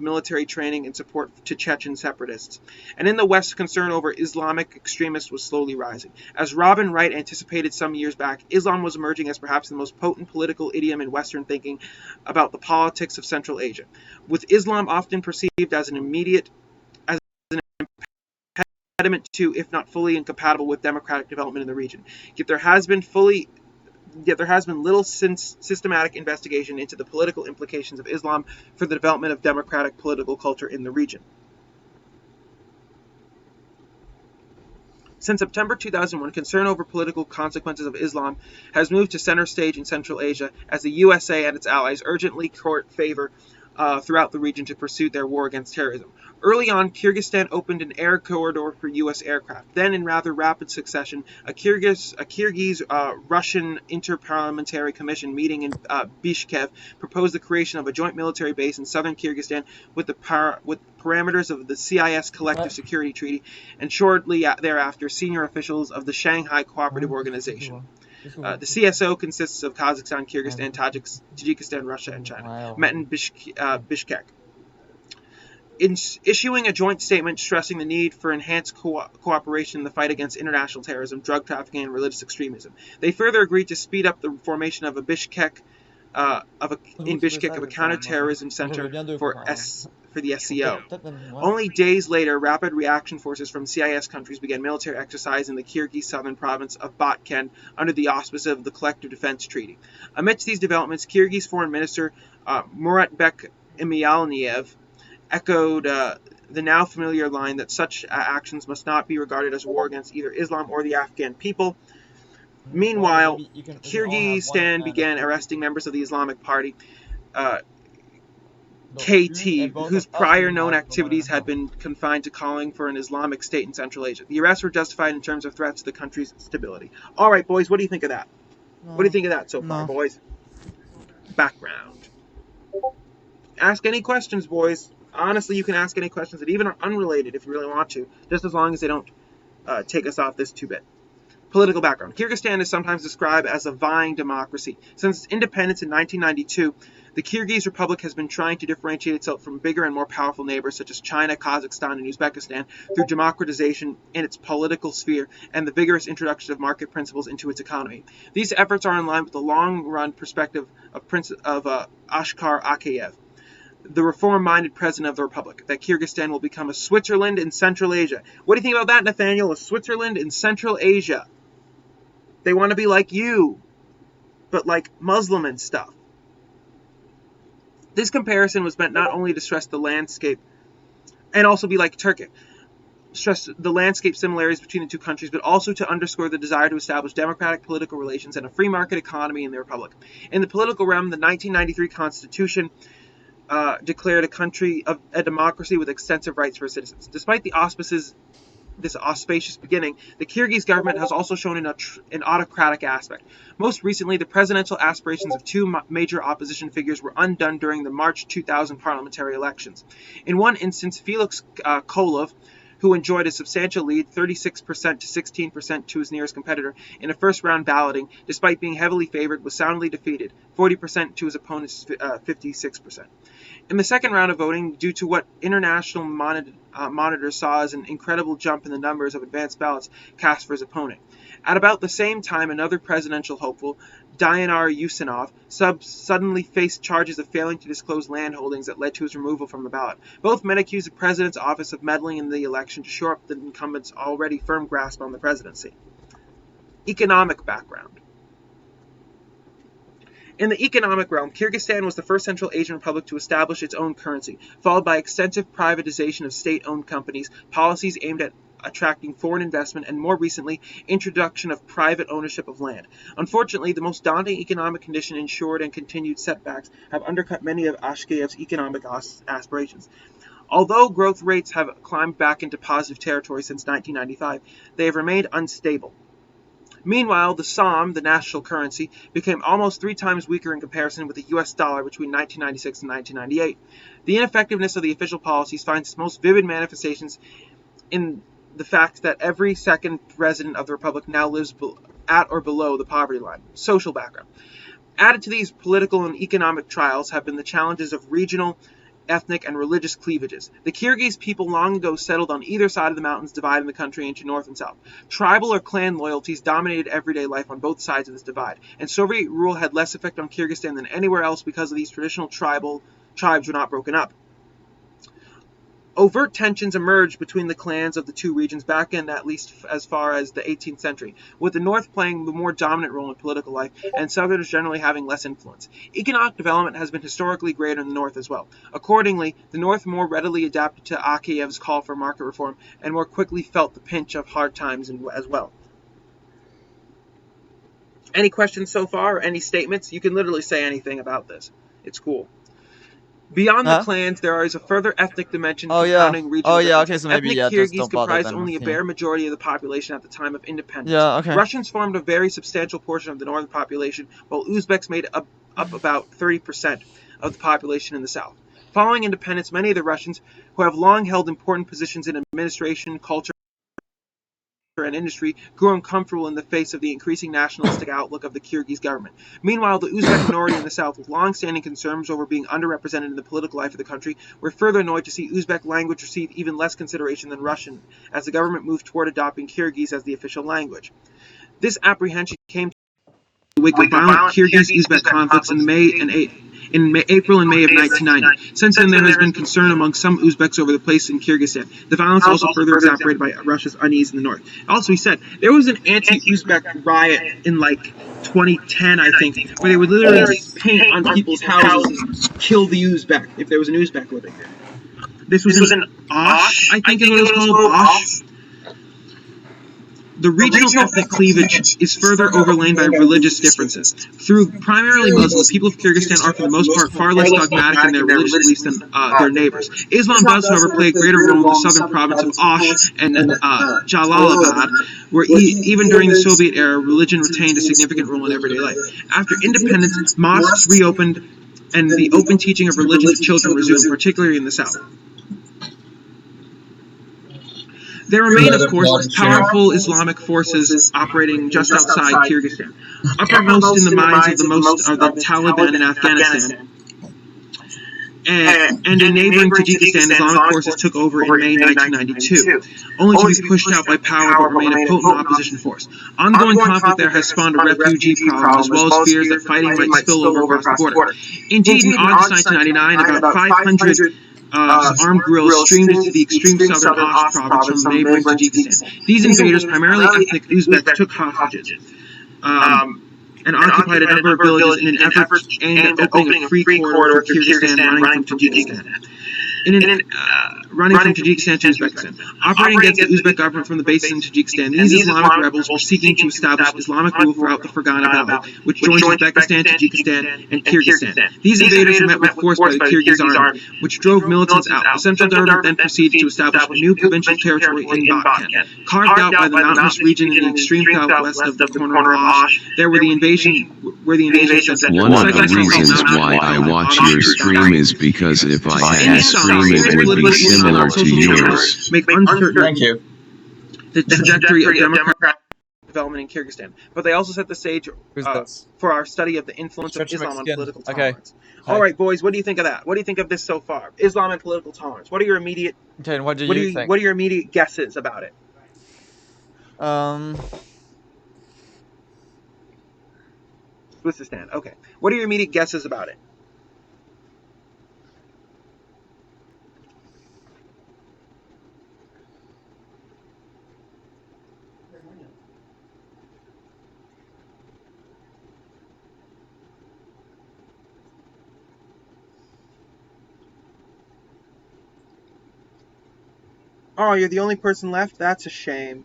of military training and support to Chechen separatists. And in the West, concern over Islamic extremists was slowly rising. As Robin Wright anticipated some years back, Islam was emerging as perhaps the most potent political idiom in Western thinking about the politics of Central Asia, with Islam often perceived as an impediment to, if not fully incompatible with, democratic development in the region. Yet there has been little systematic investigation into the political implications of Islam for the development of democratic political culture in the region. Since September 2001, concern over political consequences of Islam has moved to center stage in Central Asia as the USA and its allies urgently court favor throughout the region to pursue their war against terrorism. Early on, Kyrgyzstan opened an air corridor for U.S. aircraft. Then, in rather rapid succession, a Kyrgyz-Russian Interparliamentary Commission meeting in Bishkek proposed the creation of a joint military base in southern Kyrgyzstan with parameters of the CIS Collective Security Treaty, and shortly thereafter, senior officials of the Shanghai Cooperative Organization. The CSO consists of Kazakhstan, Kyrgyzstan, Tajikistan, Russia, and China, met in Bishkek. In issuing a joint statement stressing the need for enhanced cooperation in the fight against international terrorism, drug trafficking, and religious extremism, they further agreed to speed up the formation of a counterterrorism center for the SCO. Only days later, rapid reaction forces from CIS countries began military exercise in the Kyrgyz southern province of Batken under the auspices of the Collective Defense Treaty. Amidst these developments, Kyrgyz Foreign Minister Muratbek Emialniev echoed the now familiar line that such actions must not be regarded as a war against either Islam or the Afghan people. Meanwhile, Kyrgyzstan began arresting members of the Islamic Party, KT, whose prior known activities had been confined to calling for an Islamic state in Central Asia. The arrests were justified in terms of threats to the country's stability. All right, boys, what do you think of that? What do you think of that so far, boys? Background. Ask any questions, boys. Honestly, you can ask any questions that even are unrelated if you really want to, just as long as they don't take us off this two-bit. Political background. Kyrgyzstan is sometimes described as a vying democracy. Since its independence in 1992, the Kyrgyz Republic has been trying to differentiate itself from bigger and more powerful neighbors such as China, Kazakhstan, and Uzbekistan through democratization in its political sphere and the vigorous introduction of market principles into its economy. These efforts are in line with the long-run perspective of Ashkar Akayev, the reform-minded president of the Republic, that Kyrgyzstan will become a Switzerland in Central Asia. What do you think about that, Nathaniel? A Switzerland in Central Asia. They want to be like you, but like Muslim and stuff. This comparison was meant not only to stress the landscape, and also be like Turkey, stress the landscape similarities between the two countries, but also to underscore the desire to establish democratic political relations and a free market economy in the Republic. In the political realm, the 1993 Constitution declared a country of a democracy with extensive rights for citizens. Despite this auspicious beginning, the Kyrgyz government has also shown an autocratic aspect. Most recently, the presidential aspirations of two major opposition figures were undone during the March 2000 parliamentary elections. In one instance, Felix Kolov, who enjoyed a substantial lead, 36% to 16% to his nearest competitor, in a first-round balloting, despite being heavily favored, was soundly defeated, 40% to his opponent's 56%. In the second round of voting, due to what international monitors saw as an incredible jump in the numbers of advanced ballots cast for his opponent. At about the same time, another presidential hopeful, Dianar Yusinov, suddenly faced charges of failing to disclose land holdings that led to his removal from the ballot. Both men accused the president's office of meddling in the election to shore up the incumbent's already firm grasp on the presidency. Economic background. In the economic realm, Kyrgyzstan was the first Central Asian republic to establish its own currency, followed by extensive privatization of state-owned companies, policies aimed at attracting foreign investment, and more recently, introduction of private ownership of land. Unfortunately, the most daunting economic condition ensured and continued setbacks have undercut many of Ashkayev's economic aspirations. Although growth rates have climbed back into positive territory since 1995, they have remained unstable. Meanwhile, the som, the national currency, became almost 3 times weaker in comparison with the US dollar between 1996 and 1998. The ineffectiveness of the official policies finds its most vivid manifestations in the fact that every second resident of the Republic now lives at or below the poverty line. Social background. Added to these political and economic trials have been the challenges of regional ethnic, and religious cleavages. The Kyrgyz people long ago settled on either side of the mountains dividing the country into north and south. Tribal or clan loyalties dominated everyday life on both sides of this divide, and Soviet rule had less effect on Kyrgyzstan than anywhere else because of these traditional tribes were not broken up. Overt tensions emerged between the clans of the two regions back in at least as far as the 18th century, with the north playing the more dominant role in political life and southerners generally having less influence. Economic development has been historically greater in the north as well. Accordingly, the north more readily adapted to Akiyev's call for market reform and more quickly felt the pinch of hard times as well. Any questions so far? Or any statements? You can literally say anything about this. It's cool. Beyond the clans, there is a further ethnic dimension compounding regional okay, so maybe, ethnic just Kyrgyz don't bother comprised then. only a bare majority of the population at the time of independence. Yeah, okay. Russians formed a very substantial portion of the northern population, while Uzbeks made up about 30% of the population in the south. Following independence, many of the Russians, who have long held important positions in administration, culture, and industry, grew uncomfortable in the face of the increasing nationalistic outlook of the Kyrgyz government. Meanwhile, the Uzbek minority in the south, with long-standing concerns over being underrepresented in the political life of the country, were further annoyed to see Uzbek language receive even less consideration than Russian, as the government moved toward adopting Kyrgyz as the official language. This apprehension came to the wake of violent Kyrgyz-Uzbek conflicts in April and May of 1990. Since then, there has been concern among some Uzbeks over the place in Kyrgyzstan. The violence also further exacerbated by Russia's unease in the north. Also, he said there was an anti-Uzbek riot in 2010, I think, where they would literally paint on people's houses, kill the Uzbek if there was an Uzbek living there. This was in Osh, I think is what it was called, Osh. The regional ethnic cleavage is further overlain by religious differences. Through primarily Muslim, the people of Kyrgyzstan are for the most part far less dogmatic in their religious beliefs than their neighbors. Islam does, however, play a greater role in the southern province of Osh and Jalalabad, where even during the Soviet era, religion retained a significant role in everyday life. After independence, mosques reopened and the open teaching of religion to children resumed, particularly in the south. There remain, of course, powerful Islamic forces operating just outside Kyrgyzstan. Uppermost in the minds of the most are the Taliban in Afghanistan. And in neighboring Tajikistan, Islamic forces took over in May 1992, only to be pushed out by power but remain a potent opposition force. Ongoing conflict there has spawned a refugee problem, as well as fears that fighting might spill over across the border. Indeed, in August 1999, about 500 armed guerrillas streamed into the extreme southern Osh province from neighboring Tajikistan. These invaders, primarily ethnic Uzbeks, took hostages and occupied a number of villages in an effort aimed at opening a free corridor for Kyrgyzstan running from Tajikistan. Running from Tajikistan to Uzbekistan. Operating against the Uzbek government from the bases in Tajikistan, these Islamic rebels were seeking to establish Islamic rule throughout the Fergana Valley, which joins Uzbekistan, Tajikistan, and Kyrgyzstan. These invaders were met with force by the Kyrgyz army, which drove militants out. The central government then proceeded to establish a new provincial territory in Bakan, carved out by the mountainous region in the extreme southwest of the corner of Osh. There were the invasion. One of the reasons why I watch your stream is because if I had a stream, it would be similar to yours. Make uncertain Thank you. the trajectory of democratic development in Kyrgyzstan. But they also set the stage for our study of the influence of Islam on political tolerance. Okay. All right, boys, what do you think of that? What do you think of this so far? Islam and political tolerance. What are your immediate? Okay, what do you think? What are your immediate guesses about it? Swisistan. Okay. What are your immediate guesses about it? Oh, you're the only person left? That's a shame.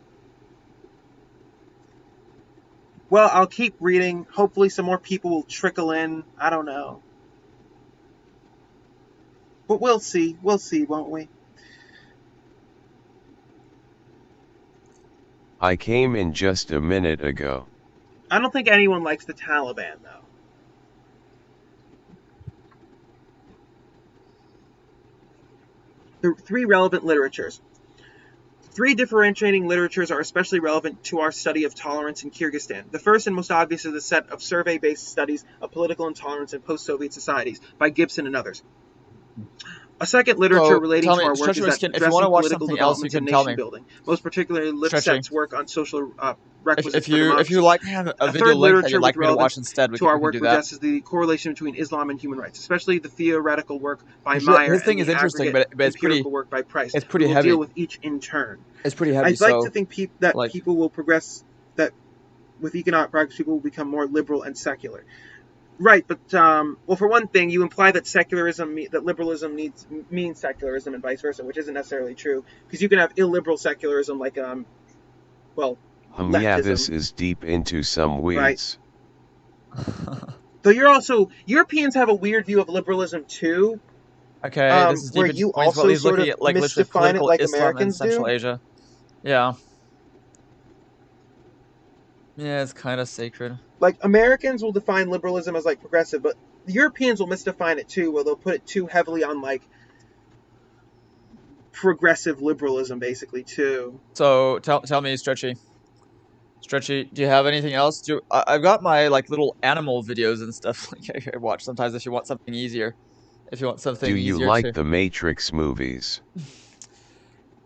Well, I'll keep reading. Hopefully some more people will trickle in. I don't know. But we'll see. We'll see, won't we? I came in just a minute ago. I don't think anyone likes the Taliban, though. The three relevant literatures. Three differentiating literatures are especially relevant to our study of tolerance in Kyrgyzstan. The first and most obvious is a set of survey-based studies of political intolerance in post-Soviet societies by Gibson and others. A second literature So relating tell to me, our work Stretchy is that Skin, if you addressing want to watch political something else, you developments and can tell nation me. building, most particularly Stretchy. Lipset's work on social requisites If for you democracy. like have a A video third link that literature you'd with like me to watch relevance instead, we to our can work do that. addresses the correlation between Islam and human rights, especially the theoretical work by His Meyer thing and is the interesting, aggregate but it's empirical pretty work by Price. it's pretty We will heavy. deal with each in turn. It's pretty heavy. I'd like So to think that like people will progress, that with economic progress, people will become more liberal and secular. Right, but well, for one thing, you imply that that liberalism means secularism and vice versa, which isn't necessarily true, because you can have illiberal secularism like well, Yeah, this leftism, is deep into some weeds. though Europeans have a weird view of liberalism too, okay, this is where deep into you points. Well, also he's sort looking of at like literally misdefine it political like Islam in Americans Central do. Asia. Yeah. Yeah, it's kind of sacred. Like Americans will define liberalism as like progressive, but the Europeans will misdefine it too, where they'll put it too heavily on like progressive liberalism, basically too. So tell me, Stretchy, do you have anything else? I've got my like little animal videos and stuff like I watch sometimes if you want something easier. If you want something Do you easier like to the Matrix movies?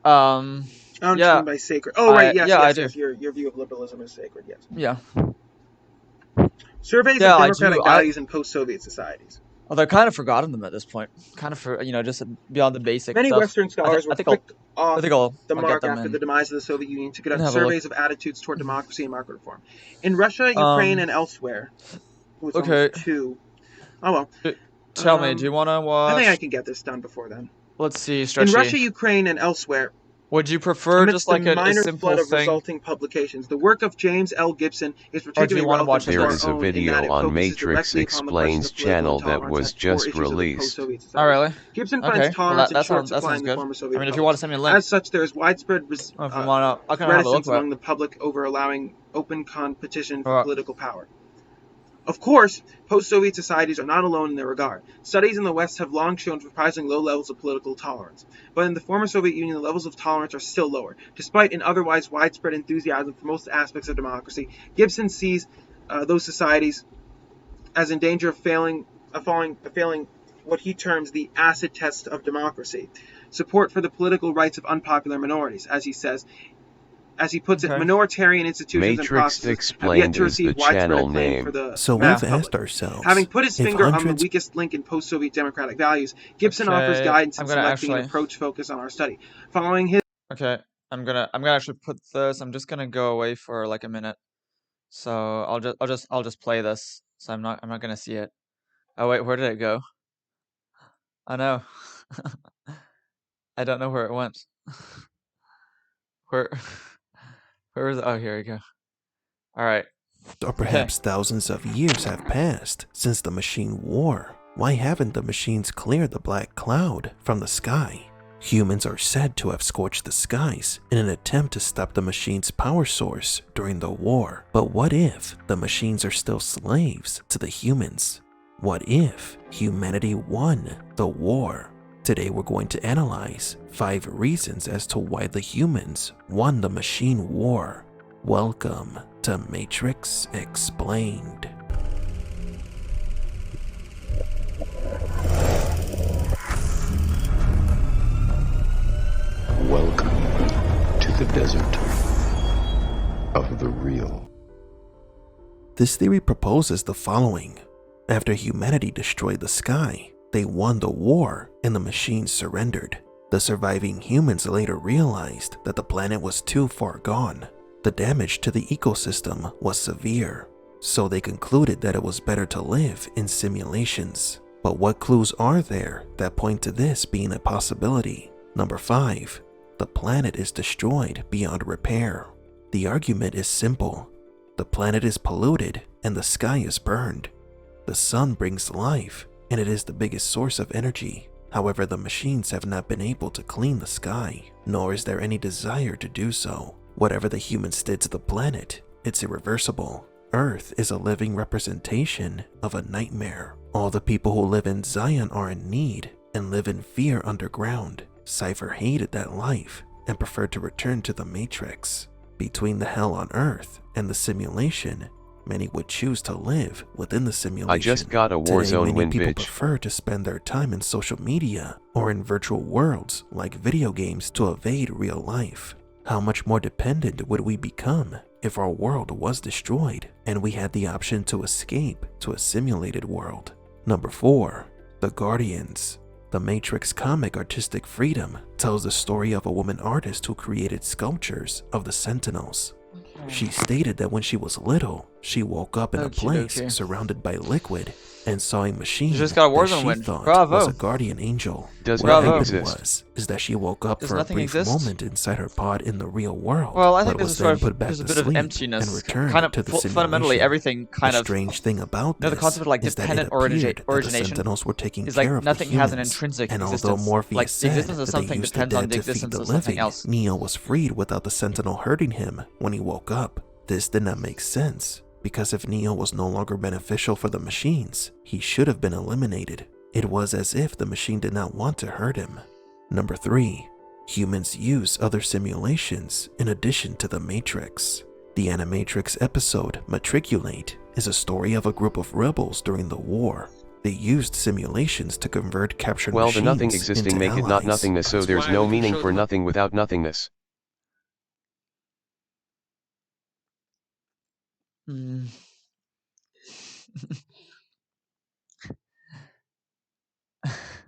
I don't Yeah, mean by sacred. Oh, right, yes, I yes, do. yes. Your view of liberalism is sacred, yes. Yeah. Surveys Yeah, of I democratic do. values in post-Soviet societies. Although I've kind of forgotten them at this point. Kind of for just beyond the basic Many stuff. Western scholars were I think I'll quick off the I'll get mark them after the and demise of the Soviet Union to conduct have a look. surveys of attitudes toward democracy and market reform. In Russia, Ukraine, and elsewhere. Ooh, it's Okay. almost 2. Oh well. Tell me, do you want to watch? I think I can get this done before then. Let's see, Stretchy. In Russia, Ukraine, and elsewhere, would you prefer amidst just like the a minor simple flood of thing? resulting publications, the work of James L. Gibson is Or do particularly you want to watch relevant to it There our is a own in that video it on focuses Matrix directly upon the questions Explains of political channel that intolerance was at core just issues of the released. post-Soviet Oh, society. really? Gibson Okay. finds Well, tolerance in that short sounds supply in the good. former Soviet I mean, if you want to republics. send me a link, As such, there is widespread or if you want to, I can have a look. reticence among the public over allowing open competition for Alright. political power. Of course, post-Soviet societies are not alone in their regard. Studies in the West have long shown surprisingly low levels of political tolerance. But in the former Soviet Union, the levels of tolerance are still lower. Despite an otherwise widespread enthusiasm for most aspects of democracy, Gibson sees those societies as in danger of failing what he terms the acid test of democracy. Support for the political rights of unpopular minorities, as he says. As he puts it, Okay. minoritarian institutions and Matrix processes have yet Explained to is the receive widespread channel acclaim name. for the So mass we've public. asked ourselves, Having put his if finger on the hundreds weakest link in post-Soviet democratic values, Gibson offers Okay, guidance in I'm gonna selecting an actually. approach focused on our study. Following his Okay, I'm gonna actually put this. I'm just gonna go away for like a minute. So I'll just play this. So I'm not gonna see it. Oh wait, where did it go? I know. I don't know where it went. Where where is it? Oh, here we go. All right. or perhaps thousands of years have passed since the machine war. Why haven't the machines cleared the black cloud from the sky? Humans are said to have scorched the skies in an attempt to stop the machine's power source during the war. But what if the machines are still slaves to the humans? What if humanity won the war? Today we're going to analyze 5 reasons as to why the humans won the machine war. Welcome to Matrix Explained. Welcome to the desert of the real. This theory proposes the following. After humanity destroyed the sky, they won the war and the machines surrendered. The surviving humans later realized that the planet was too far gone. The damage to the ecosystem was severe, so they concluded that it was better to live in simulations. But what clues are there that point to this being a possibility? Number 5. The planet is destroyed beyond repair. The argument is simple. The planet is polluted and the sky is burned. The sun brings life, and it is the biggest source of energy. However, the machines have not been able to clean the sky, nor is there any desire to do so. Whatever the humans did to the planet, it's irreversible. Earth is a living representation of a nightmare. All the people who live in Zion are in need and live in fear underground. Cypher hated that life and preferred to return to the Matrix. Between the hell on Earth and the simulation, many would choose to live within the simulation. I just got a Today, Warzone many win, people bitch. prefer to spend their time in social media or in virtual worlds like video games to evade real life. How much more dependent would we become if our world was destroyed and we had the option to escape to a simulated world? Number 4. The Guardians. The Matrix comic Artistic Freedom tells the story of a woman artist who created sculptures of the Sentinels. She stated that when she was little, she woke up in a place surrounded by liquid and saw a machine You just got a that Warzone she win. thought Bravo. was a guardian angel. Does What nothing happened exist? is that she woke up Does for a nothing brief exist? moment inside her pod in the real world, Well, I think but this was is then sort of put back there's a to bit of sleep emptiness. and returned Kind of to the fundamentally simulation. everything kind The of strange thing about the this concept of like is that it dependent appeared that the origination Sentinels were taking is like care of nothing the has an humans, intrinsic and although existence. Morpheus Like the said existence of that they something used the depends on dead the to feed existence the of something living, else. Neo was freed without the Sentinel hurting him when he woke up. This did not make sense, because if Neo was no longer beneficial for the machines, he should have been eliminated. It was as if the machine did not want to hurt him. Number 3. Humans use other simulations in addition to the Matrix. The Animatrix episode Matriculate is a story of a group of rebels during the war. They used simulations to convert captured Well, machines the nothing existing into make it not allies. nothingness, so That's there's why no we can meaning show for them. nothing without nothingness. Hmm.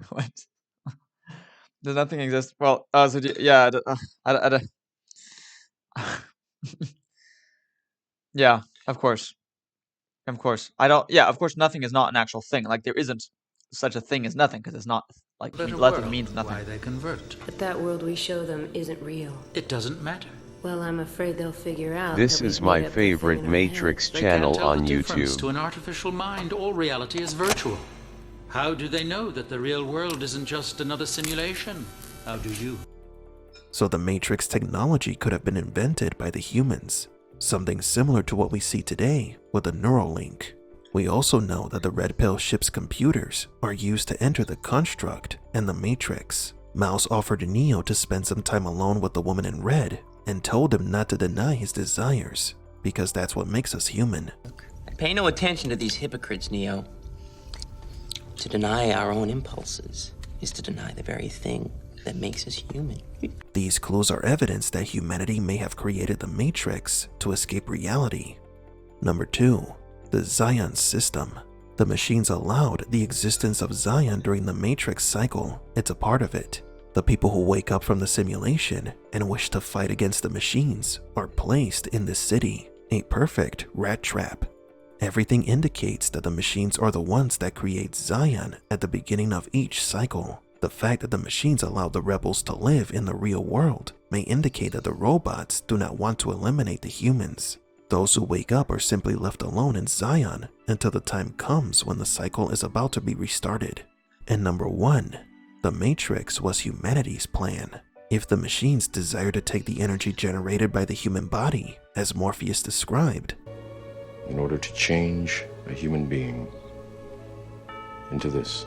What? Does nothing exist? Well, so yeah, yeah, of course. Of course. I don't, yeah, of course, nothing is not an actual thing. Like, there isn't such a thing as nothing, because it's not, like, Better nothing world, means nothing. why they convert. But that world we show them isn't real. It doesn't matter. Well, I'm afraid they'll figure out This that we've is my made up the thing favorite in our Matrix heads. They channel can't tell on the difference. To YouTube. an artificial mind, all reality is virtual. How do they know that the real world isn't just another simulation? How do you? So the Matrix technology could have been invented by the humans, something similar to what we see today with the Neuralink. We also know that the Red Pill ship's computers are used to enter the construct and the Matrix. Miles offered Neo to spend some time alone with the woman in red and told him not to deny his desires, because that's what makes us human. Pay no attention to these hypocrites, Neo. To deny our own impulses is to deny the very thing that makes us human. These clues are evidence that humanity may have created the Matrix to escape reality. Number 2. The Zion System. The machines allowed the existence of Zion during the Matrix cycle. It's a part of it. The people who wake up from the simulation and wish to fight against the machines are placed in this city, a perfect rat trap. Everything indicates that the machines are the ones that create Zion at the beginning of each cycle. The fact that the machines allow the rebels to live in the real world may indicate that the robots do not want to eliminate the humans. Those who wake up are simply left alone in Zion until the time comes when the cycle is about to be restarted. And number 1, the Matrix was humanity's plan. If the machines desire to take the energy generated by the human body, as Morpheus described, In order to change a human being into this.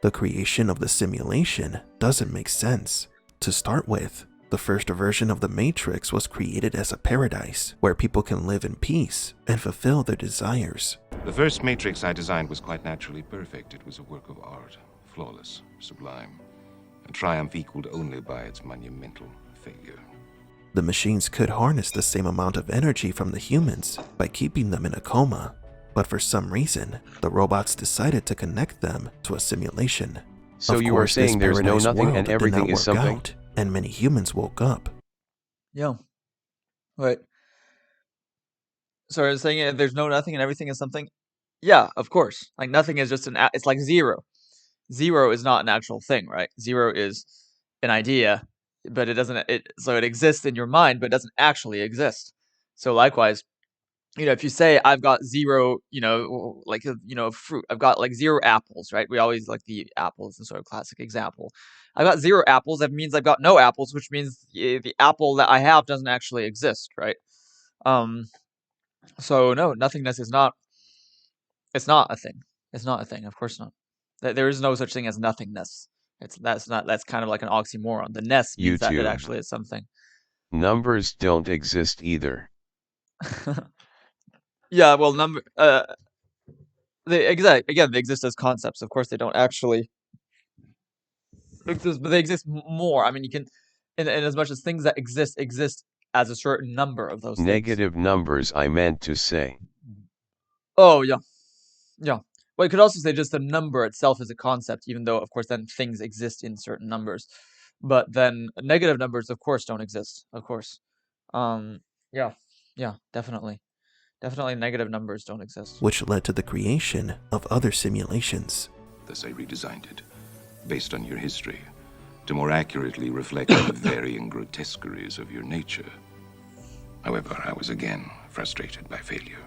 the creation of the simulation doesn't make sense. To start with, the first version of the Matrix was created as a paradise where people can live in peace and fulfill their desires. The first Matrix I designed was quite naturally perfect. It was a work of art, flawless, sublime, a triumph equaled only by its monumental failure. The machines could harness the same amount of energy from the humans by keeping them in a coma, but for some reason, the robots decided to connect them to a simulation. So Of you are course, this saying there's no paradise nothing world and did everything not is work something? out, and many humans woke up. Yo. Wait. Sorry, I was saying there's no nothing and everything is something? Yeah, of course. Like, nothing is just it's like zero. Zero is not an actual thing, right? Zero is an idea, but it doesn't, so it exists in your mind, but it doesn't actually exist. So likewise, if you say I've got zero, like, fruit, I've got like 0 apples, right? We always like the apples, and sort of classic example. I've got 0 apples. That means I've got no apples, which means the apple that I have doesn't actually exist, right? So no, nothingness is not. It's not a thing. It's not a thing. Of course not. There is no such thing as nothingness. That's kind of like an oxymoron. The ness means that it YouTube. actually is something. Numbers don't exist either. Yeah, well, they exist as concepts. Of course, they don't actually exist, but they exist more. I mean, you can, in as much as things that exist as a certain number of those things. Negative numbers, I meant to say. Oh, yeah. Yeah. Well, you could also say just the number itself is a concept, even though, of course, then things exist in certain numbers. But then negative numbers, of course, don't exist. Of course. Yeah. Yeah, definitely. Definitely negative numbers don't exist. which led to the creation of other simulations. Thus I redesigned it, based on your history, to more accurately reflect the varying grotesqueries of your nature. However, I was again frustrated by failure.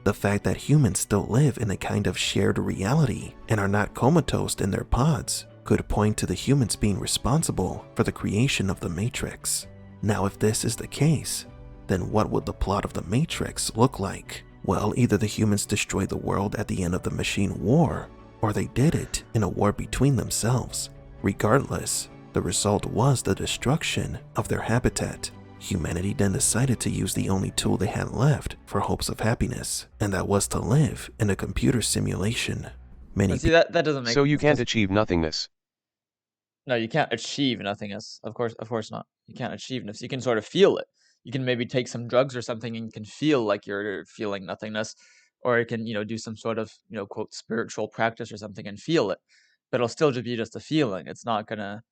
The fact that humans still live in a kind of shared reality and are not comatose in their pods could point to the humans being responsible for the creation of the Matrix. Now, if this is the case, then what would the plot of the Matrix look like? Well, either the humans destroyed the world at the end of the machine war, or they did it in a war between themselves. Regardless, the result was the destruction of their habitat. Humanity then decided to use the only tool they had left for hopes of happiness, and that was to live in a computer simulation. But see, that doesn't make So you can't achieve nothingness. No, you can't achieve nothingness. Of course not. You can't achieve nothingness. You can sort of feel it. You can maybe take some drugs or something and you can feel like you're feeling nothingness. Or you can, do some sort of, quote, spiritual practice or something and feel it. But it'll still just be just a feeling. It's not gonna,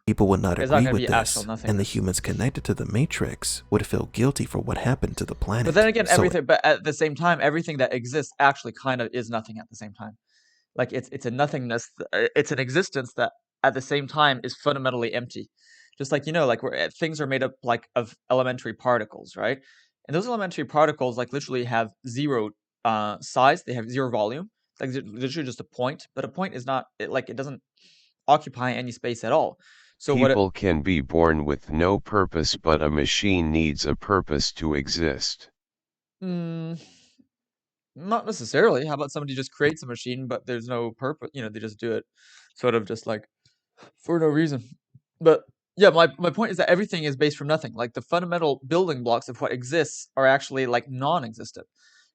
People would not it's not agree gonna with be actual this, nothingness. and the humans connected to the Matrix would feel guilty for what happened to the planet. But then again, So but at the same time, everything that exists actually kind of is nothing at the same time. Like it's a nothingness. It's an existence that at the same time is fundamentally empty. Just like like where things are made up like of elementary particles, right? And those elementary particles like literally have zero size. They have zero volume. It's like literally just a point. But a point is not it doesn't occupy any space at all. So People can be born with no purpose, but a machine needs a purpose to exist. Not necessarily. How about somebody just creates a machine, but there's no purpose? They just do it sort of just like for no reason. But yeah, my point is that everything is based from nothing. Like the fundamental building blocks of what exists are actually like non-existent.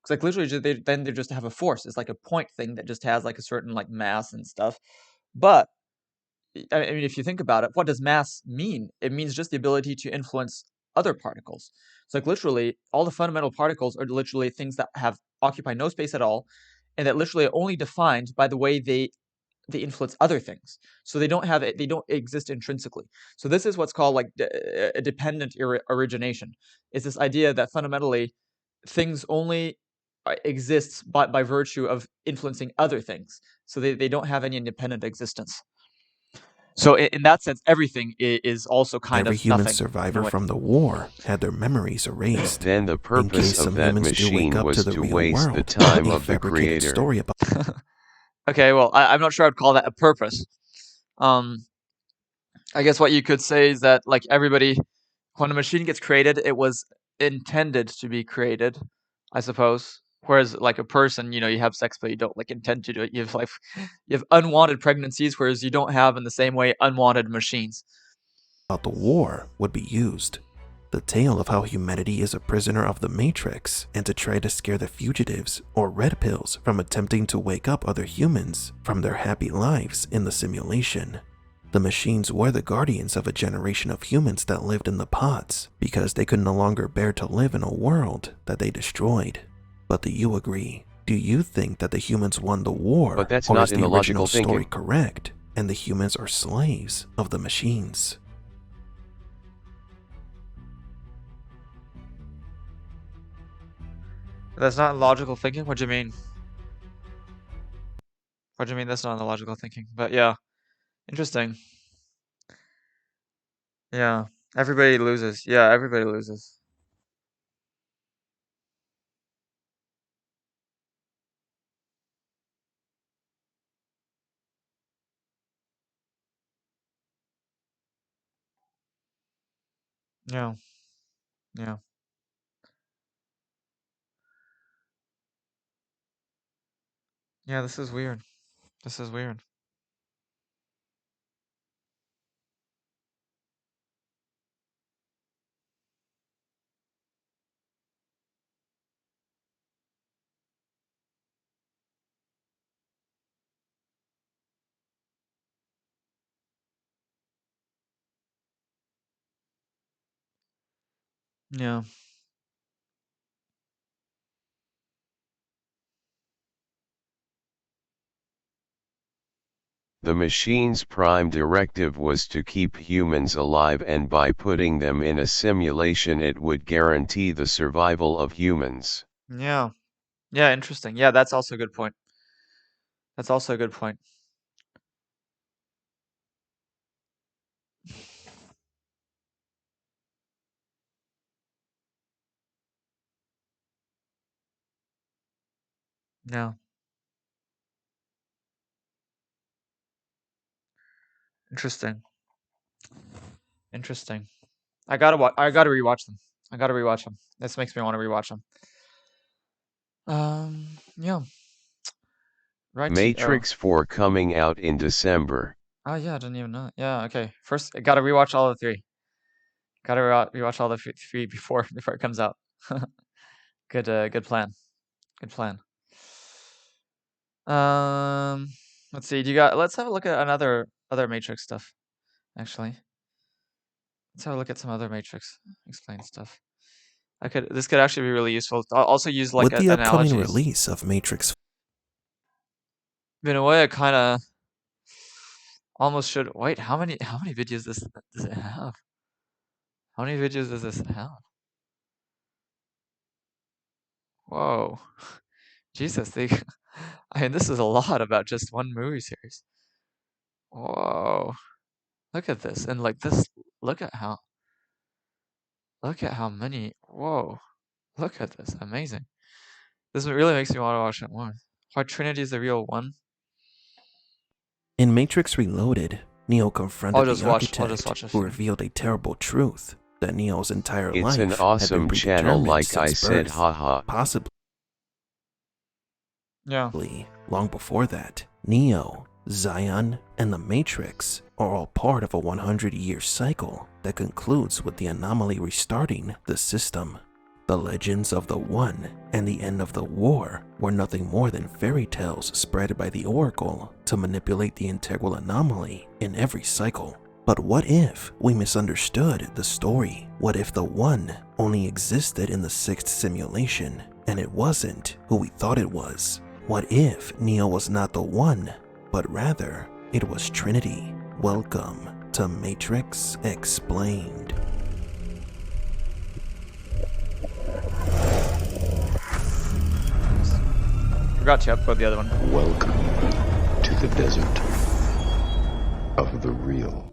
Because like literally, they just have a force. It's like a point thing that just has like a certain like mass and stuff. But I mean, if you think about it, what does mass mean? It means just the ability to influence other particles. So like literally, all the fundamental particles are literally things that have occupy no space at all, and that literally are only defined by the way they influence other things. So they don't exist intrinsically. So this is what's called like a dependent origination. It's this idea that fundamentally things only exists by virtue of influencing other things. So they don't have any independent existence. So in that sense, everything is also kind every of human nothing. survivor from the war had their memories erased. Then the In purpose case of some that humans do wake machine up was to the to real waste the world, time a of the fabricated creator. story about Okay, well, I'm not sure I'd call that a purpose. I guess what you could say is that like everybody, when a machine gets created, it was intended to be created, I suppose. Whereas like a person, you have sex, but you don't like intend to do it. You have unwanted pregnancies, whereas you don't have in the same way unwanted machines. the war would be used. The tale of how humanity is a prisoner of the Matrix and to try to scare the fugitives or red pills from attempting to wake up other humans from their happy lives in the simulation. The machines were the guardians of a generation of humans that lived in the pods because they could no longer bear to live in a world that they destroyed. But do you agree? Do you think that the humans won the war, But that's or not is in the the logical original story thinking. correct and the humans are slaves of the machines? That's not logical thinking? What do you mean? What do you mean that's not the logical thinking? But yeah, interesting. Yeah, everybody loses. Yeah, everybody loses. Yeah, yeah. Yeah, this is weird. This is weird. Yeah. The machine's prime directive was to keep humans alive, and by putting them in a simulation it would guarantee the survival of humans. Yeah. Yeah, interesting. Yeah, that's also a good point. That's also a good point. Yeah. Interesting. Interesting. I gotta rewatch them. I gotta rewatch them. This makes me want to rewatch them. Yeah. Right. Matrix 4 coming out in December. Oh yeah, I didn't even know. Yeah, okay. First, I gotta rewatch all the three. Gotta rewatch all the three before it comes out. Good good plan. Good plan. Let's see. Let's have a look at other Matrix stuff. Actually, let's have a look at some other Matrix explain stuff. This could actually be really useful. I'll also use like With the upcoming analogies. release of Matrix, In a way, I kind of almost should wait. How many videos does it have? How many videos does this have? Whoa, Jesus! I mean, this is a lot about just one movie series. Whoa, look at this, and like this. Look at how many. Whoa, look at this. Amazing. This really makes me want to watch it more. Why Trinity is the real one? in Matrix Reloaded, Neo confronted I'll just the watch architect, a who few. revealed a terrible truth, that Neo's entire It's life an awesome had been channel, predetermined like I since said, birth, haha. possibly Yeah. long before that. Neo, Zion, and the Matrix are all part of a 100-year cycle that concludes with the anomaly restarting the system. The legends of the One and the end of the war were nothing more than fairy tales spread by the Oracle to manipulate the integral anomaly in every cycle. But what if we misunderstood the story? What if the One only existed in the 6th simulation and it wasn't who we thought it was? What if Neo was not the One, but rather it was Trinity? Welcome to Matrix Explained. Forgot to upload the other one. Welcome to the desert of the real.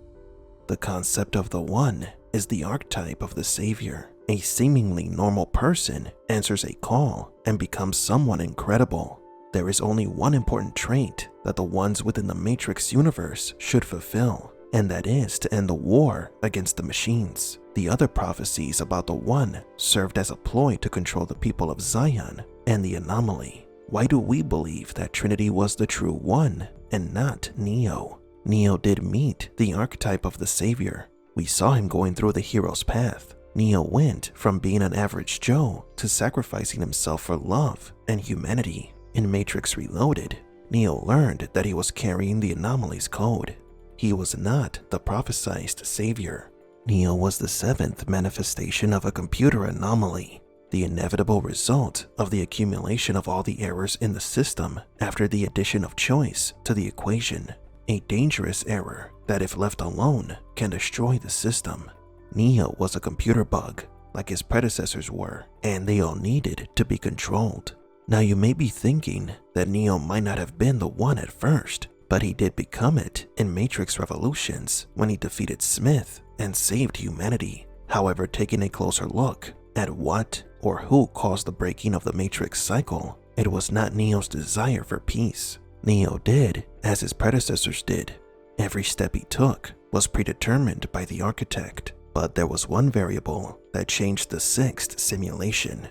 The concept of the One is the archetype of the Savior. A seemingly normal person answers a call and becomes someone incredible. There is only one important trait that the ones within the Matrix universe should fulfill, and that is to end the war against the machines. The other prophecies about the One served as a ploy to control the people of Zion and the anomaly. Why do we believe that Trinity was the true One and not Neo? Neo did meet the archetype of the Savior. We saw him going through the hero's path. Neo went from being an average Joe to sacrificing himself for love and humanity. In Matrix Reloaded, Neo learned that he was carrying the anomaly's code. He was not the prophesized savior. Neo was the 7th manifestation of a computer anomaly, the inevitable result of the accumulation of all the errors in the system after the addition of choice to the equation. A dangerous error that, if left alone, can destroy the system. Neo was a computer bug, like his predecessors were, and they all needed to be controlled. Now you may be thinking that Neo might not have been the One at first, but he did become it in Matrix Revolutions when he defeated Smith and saved humanity. However, taking a closer look at what or who caused the breaking of the Matrix cycle, it was not Neo's desire for peace. Neo did as his predecessors did. Every step he took was predetermined by the architect, but there was one variable that changed the 6th simulation: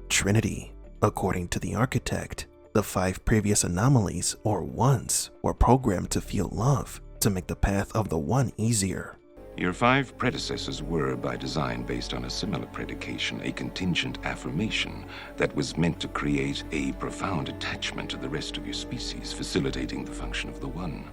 Trinity. According to the architect, the 5 previous anomalies, or ones, were programmed to feel love to make the path of the One easier. Your 5 predecessors were, by design, based on a similar predication, a contingent affirmation that was meant to create a profound attachment to the rest of your species, facilitating the function of the One.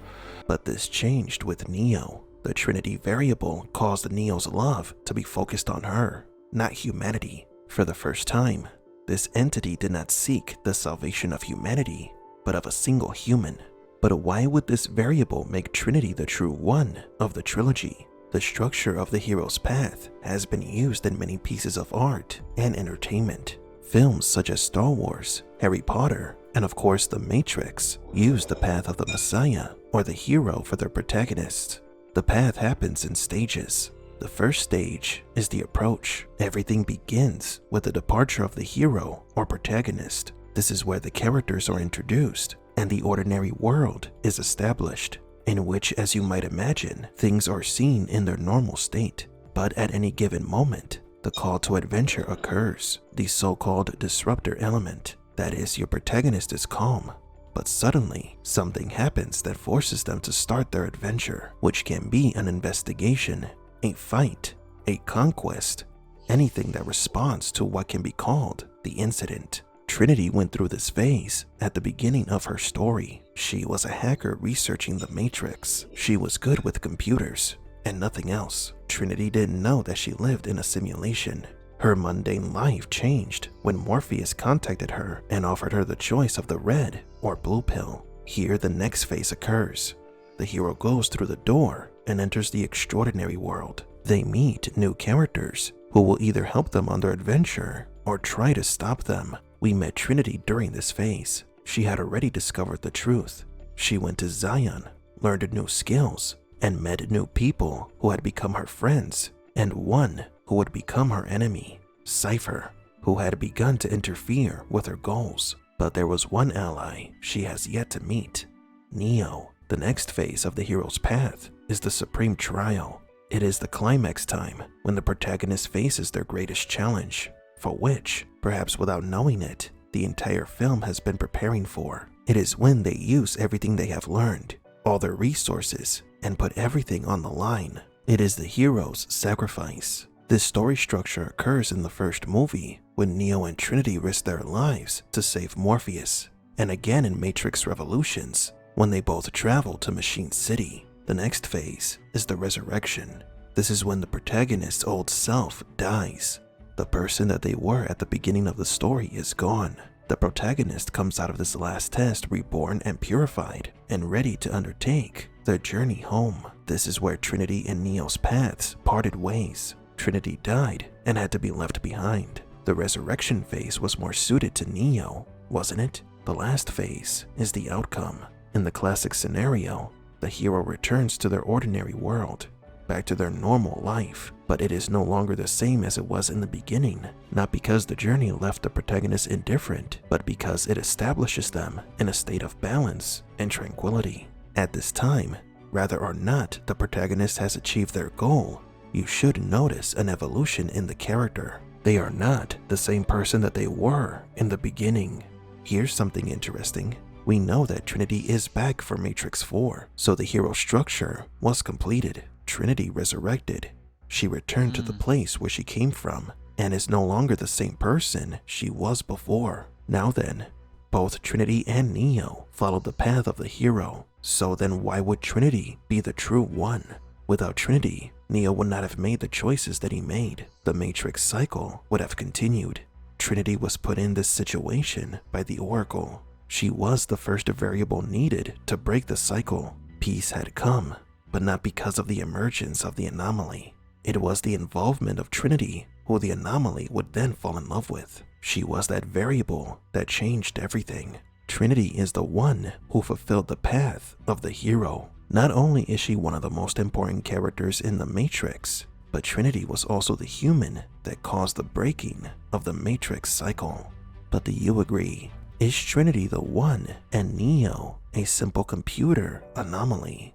But this changed with Neo. The Trinity variable caused Neo's love to be focused on her. not humanity. For the first time, this entity did not seek the salvation of humanity, but of a single human. But why would this variable make Trinity the true one of the trilogy? The structure of the hero's path has been used in many pieces of art and entertainment. Films such as Star Wars, Harry Potter, and of course The Matrix use the path of the Messiah or the hero for their protagonist. The path happens in stages. The first stage is the approach. Everything begins with the departure of the hero or protagonist. This is where the characters are introduced and the ordinary world is established, in which, as you might imagine, things are seen in their normal state. But at any given moment, the call to adventure occurs, the so-called disruptor element. That is, your protagonist is calm, but suddenly something happens that forces them to start their adventure, which can be an investigation, a fight, a conquest, anything that responds to what can be called the incident. Trinity went through this phase at the beginning of her story. She was a hacker researching the Matrix. She was good with computers and nothing else. Trinity didn't know that she lived in a simulation. Her mundane life changed when Morpheus contacted her and offered her the choice of the red or blue pill. Here the next phase occurs. The hero goes through the door and enters the extraordinary world. They meet new characters who will either help them on their adventure or try to stop them. We met Trinity during this phase. She had already discovered the truth. She went to Zion, learned new skills, and met new people who had become her friends, and one who would become her enemy, Cypher, who had begun to interfere with her goals. But there was one ally she has yet to meet, Neo. The next phase of the hero's path is the supreme trial. It is the climax time when the protagonist faces their greatest challenge, for which, perhaps without knowing it, the entire film has been preparing for. It is when they use everything they have learned, all their resources, and put everything on the line. It is the hero's sacrifice. This story structure occurs in the first movie, when Neo and Trinity risk their lives to save Morpheus, and again in Matrix Revolutions, when they both travel to Machine City. The next phase is the resurrection. This is when the protagonist's old self dies. The person that they were at the beginning of the story is gone. The protagonist comes out of this last test reborn and purified and ready to undertake their journey home. This is where Trinity and Neo's paths parted ways. Trinity died and had to be left behind. The resurrection phase was more suited to Neo, wasn't it? The last phase is the outcome. In the classic scenario, the hero returns to their ordinary world, back to their normal life, but it is no longer the same as it was in the beginning, not because the journey left the protagonist indifferent, but because it establishes them in a state of balance and tranquility. At this time, whether or not the protagonist has achieved their goal, you should notice an evolution in the character. They are not the same person that they were in the beginning. Here's something interesting. We know that Trinity is back for Matrix 4, so the hero structure was completed. Trinity resurrected. She returned to the place where she came from and is no longer the same person she was before. Now then, both Trinity and Neo followed the path of the hero, so then why would Trinity be the true one? Without Trinity, Neo would not have made the choices that he made. The Matrix cycle would have continued. Trinity was put in this situation by the Oracle. She was the first variable needed to break the cycle. Peace had come, but not because of the emergence of the anomaly. It was the involvement of Trinity who the anomaly would then fall in love with. She was that variable that changed everything. Trinity is the one who fulfilled the path of the hero. Not only is she one of the most important characters in the Matrix, but Trinity was also the human that caused the breaking of the Matrix cycle. But do you agree? Is Trinity the one and Neo a simple computer anomaly?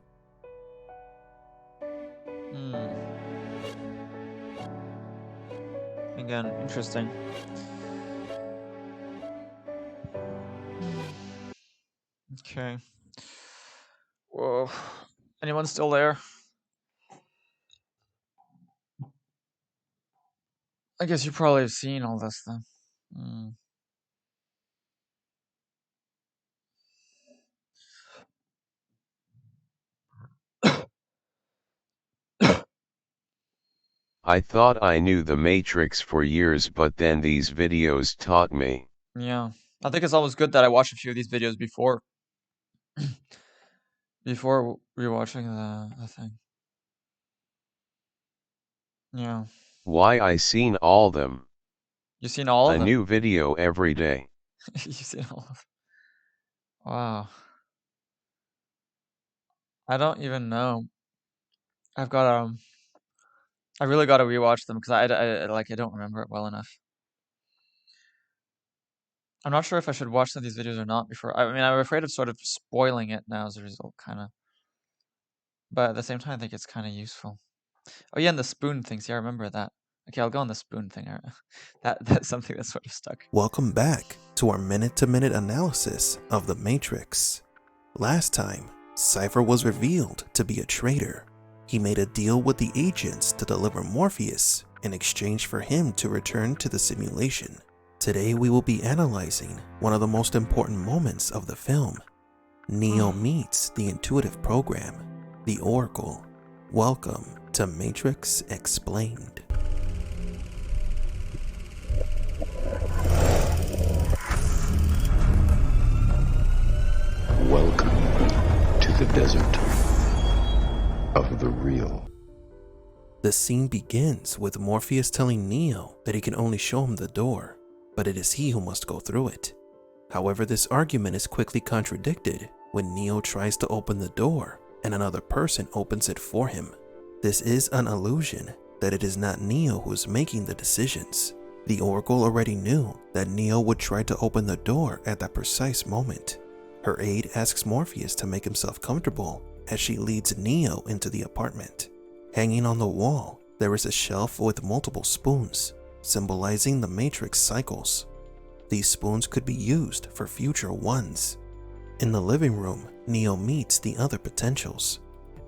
Again, interesting. Okay. Whoa. Anyone still there? I guess you probably have seen all this then. I thought I knew the Matrix for years, but then these videos taught me. Yeah. I think it's always good that I watch a few of these videos before rewatching the thing. Yeah. Why I seen all them. You seen all of A them? new video every day. You've seen all of them. Wow. I don't even know. I've got I really got to rewatch them because I don't remember it well enough. I'm not sure if I should watch some of these videos or not before. I mean, I'm afraid of sort of spoiling it now as a result, kind of. But at the same time, I think it's kind of useful. Oh yeah, and the spoon thing. See, I remember that. Okay, I'll go on the spoon thing. That's something that sort of stuck. Welcome back to our minute-to-minute analysis of The Matrix. Last time, Cypher was revealed to be a traitor. He made a deal with the agents to deliver Morpheus in exchange for him to return to the simulation. Today we will be analyzing one of the most important moments of the film. Neo meets the intuitive program, the Oracle. Welcome to Matrix Explained. Welcome to the desert of the real. The scene begins with Morpheus telling Neo that he can only show him the door, but it is he who must go through it. However, this argument is quickly contradicted when Neo tries to open the door and another person opens it for him. This is an illusion that it is not Neo who is making the decisions. The Oracle already knew that Neo would try to open the door at that precise moment. Her aide asks Morpheus to make himself comfortable as she leads Neo into the apartment. Hanging on the wall, there is a shelf with multiple spoons, symbolizing the Matrix cycles. These spoons could be used for future ones. In the living room, Neo meets the other potentials.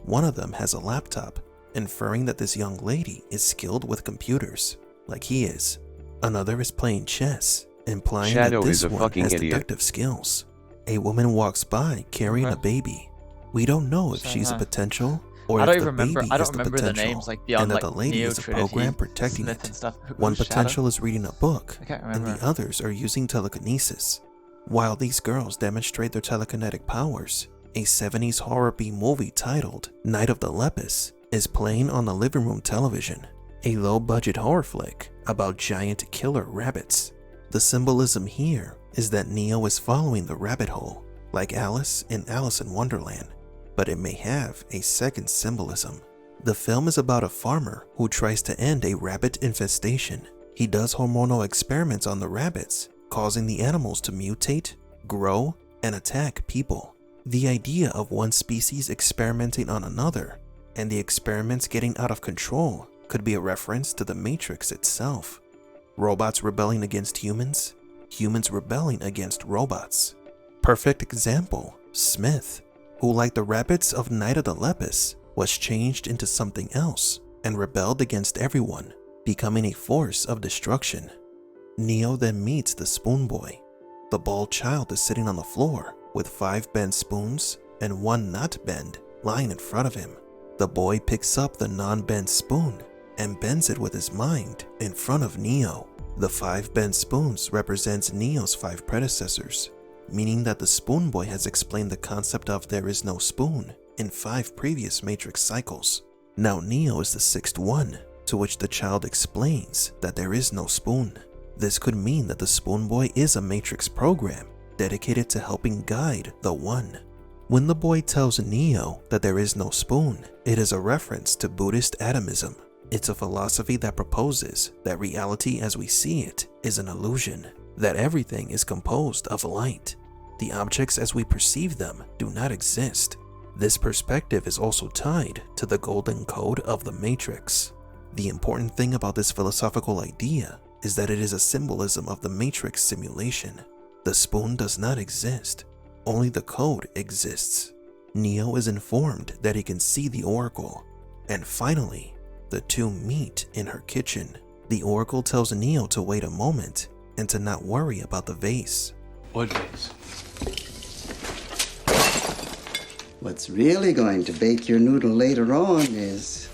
One of them has a laptop, inferring that this young lady is skilled with computers, like he is. Another is playing chess, implying Shadow that is this a one fucking has idiot. deductive skills. A woman walks by carrying a baby. We don't know if she's a potential or I if don't the even remember. baby I is don't the remember the potential, names like beyond and that like the lady Neo, is a Trinity, program protecting Smith it. and stuff. One Who's potential Shadow? is reading a book, I can't and remember. the others are using telekinesis. While these girls demonstrate their telekinetic powers, a 70s horror B-movie titled Night of the Lepus is playing on the living room television, a low-budget horror flick about giant killer rabbits. The symbolism here is that Neo is following the rabbit hole, like Alice in Alice in Wonderland, but it may have a second symbolism. The film is about a farmer who tries to end a rabbit infestation. He does hormonal experiments on the rabbits, causing the animals to mutate, grow, and attack people. The idea of one species experimenting on another, and the experiments getting out of control, could be a reference to the Matrix itself. Robots rebelling against humans, humans rebelling against robots. Perfect example, Smith, who like the rabbits of Night of the Lepus, was changed into something else and rebelled against everyone, becoming a force of destruction. Neo then meets the Spoon Boy. The bald child is sitting on the floor with 5 bent spoons and 1 not bent lying in front of him. The boy picks up the non-bent spoon and bends it with his mind in front of Neo. The 5 bent spoons represents Neo's 5 predecessors, meaning that the Spoon Boy has explained the concept of there is no spoon in 5 previous Matrix cycles. Now Neo is the 6th one, to which the child explains that there is no spoon. This could mean that the Spoon Boy is a Matrix program dedicated to helping guide the One. When the boy tells Neo that there is no spoon, it is a reference to Buddhist atomism. It's a philosophy that proposes that reality as we see it is an illusion, that everything is composed of light. The objects as we perceive them do not exist. This perspective is also tied to the golden code of the Matrix. The important thing about this philosophical idea is that it is a symbolism of the Matrix simulation. The spoon does not exist, only the code exists. Neo is informed that he can see the Oracle, and finally, the two meet in her kitchen. The Oracle tells Neo to wait a moment and to not worry about the vase. What vase? What's really going to bake your noodle later on is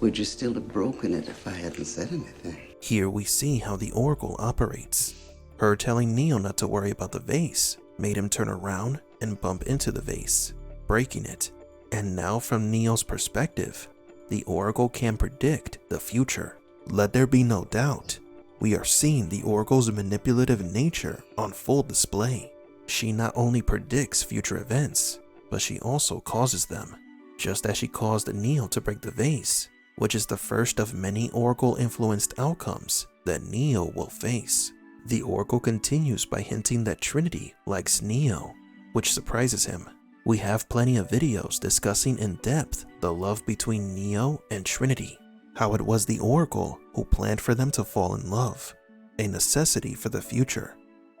Would you still have broken it if I hadn't said anything? Here we see how the Oracle operates. Her telling Neo not to worry about the vase made him turn around and bump into the vase, breaking it. And now from Neo's perspective, the Oracle can predict the future. Let there be no doubt, we are seeing the Oracle's manipulative nature on full display. She not only predicts future events, but she also causes them, just as she caused Neo to break the vase, which is the first of many Oracle-influenced outcomes that Neo will face. The Oracle continues by hinting that Trinity likes Neo, which surprises him. We have plenty of videos discussing in depth the love between Neo and Trinity, how it was the Oracle who planned for them to fall in love, a necessity for the future.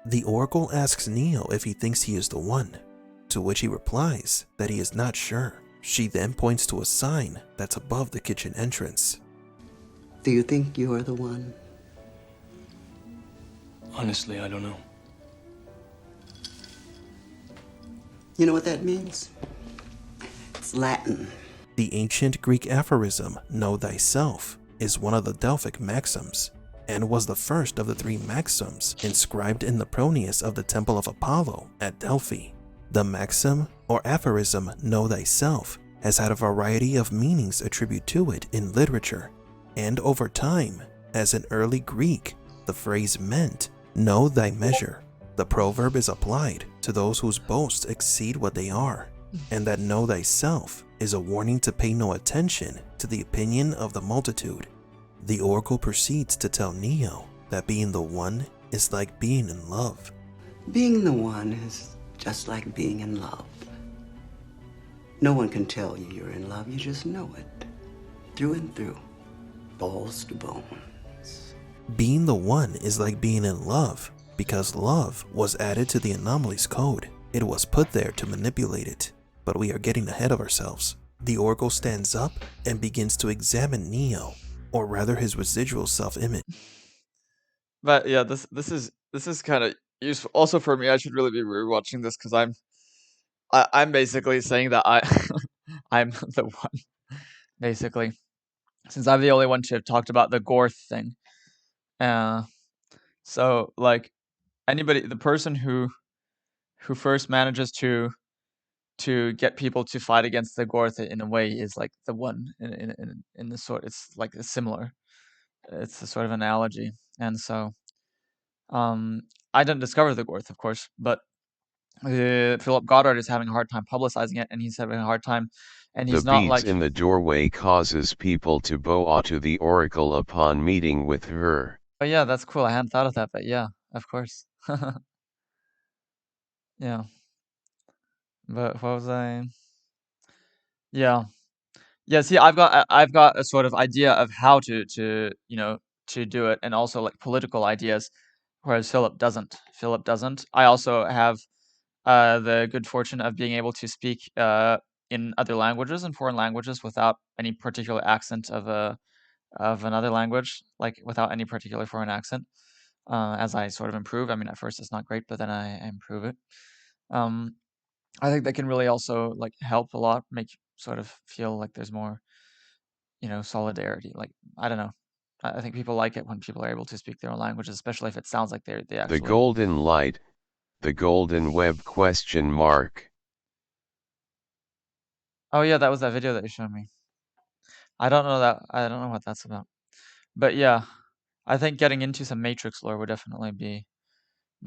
The Oracle asks Neo if he thinks he is the one, to which he replies that he is not sure. She then points to a sign that's above the kitchen entrance. Do you think you are the one? Honestly, I don't know. You know what that means? It's Latin. The ancient Greek aphorism, "Know thyself," is one of the Delphic maxims, and was the first of the 3 maxims inscribed in the pronaos of the Temple of Apollo at Delphi. The maxim or aphorism "Know thyself" has had a variety of meanings attributed to it in literature, and over time, as in early Greek, the phrase meant "know thy measure." The proverb is applied to those whose boasts exceed what they are, and that "know thyself" is a warning to pay no attention to the opinion of the multitude. The Oracle proceeds to tell Neo that being the one is like being in love. Being the one is just like being in love. No one can tell you you're in love, you just know it. Through and through, balls to bones. Being the one is like being in love because love was added to the Anomalies code. It was put there to manipulate it, but we are getting ahead of ourselves. The Oracle stands up and begins to examine Neo, or rather his residual self-image. But yeah, this is kind of useful. Also for me, I should really be rewatching this because I'm basically saying that I'm the one, basically, since I'm the only one to have talked about the Gorth thing. So like the person who first manages to get people to fight against the Gorth in a way is like the one in the sort. It's like it's similar. It's a sort of analogy, and so I didn't discover the Gorth, of course, but Philip Goddard is having a hard time publicizing it, and he's having a hard time, and he's The not beads like. in the doorway causes people to bow to the Oracle upon meeting with her. Oh yeah, that's cool. I hadn't thought of that, but yeah, of course. Yeah. But what was I? Yeah. Yeah, see, I've got a sort of idea of how to to do it, and also like political ideas, whereas Philip doesn't. I also have the good fortune of being able to speak in other languages and foreign languages without any particular accent of another language, like without any particular foreign accent. As I sort of improve. I mean, at first it's not great, but then I improve it. I think that can really also like help a lot, make sort of feel like there's more, solidarity. Like I don't know. I think people like it when people are able to speak their own languages, especially if it sounds like they actually. The golden light, the golden web ? Oh yeah, that was that video that you showed me. I don't know what that's about. But yeah, I think getting into some Matrix lore would definitely be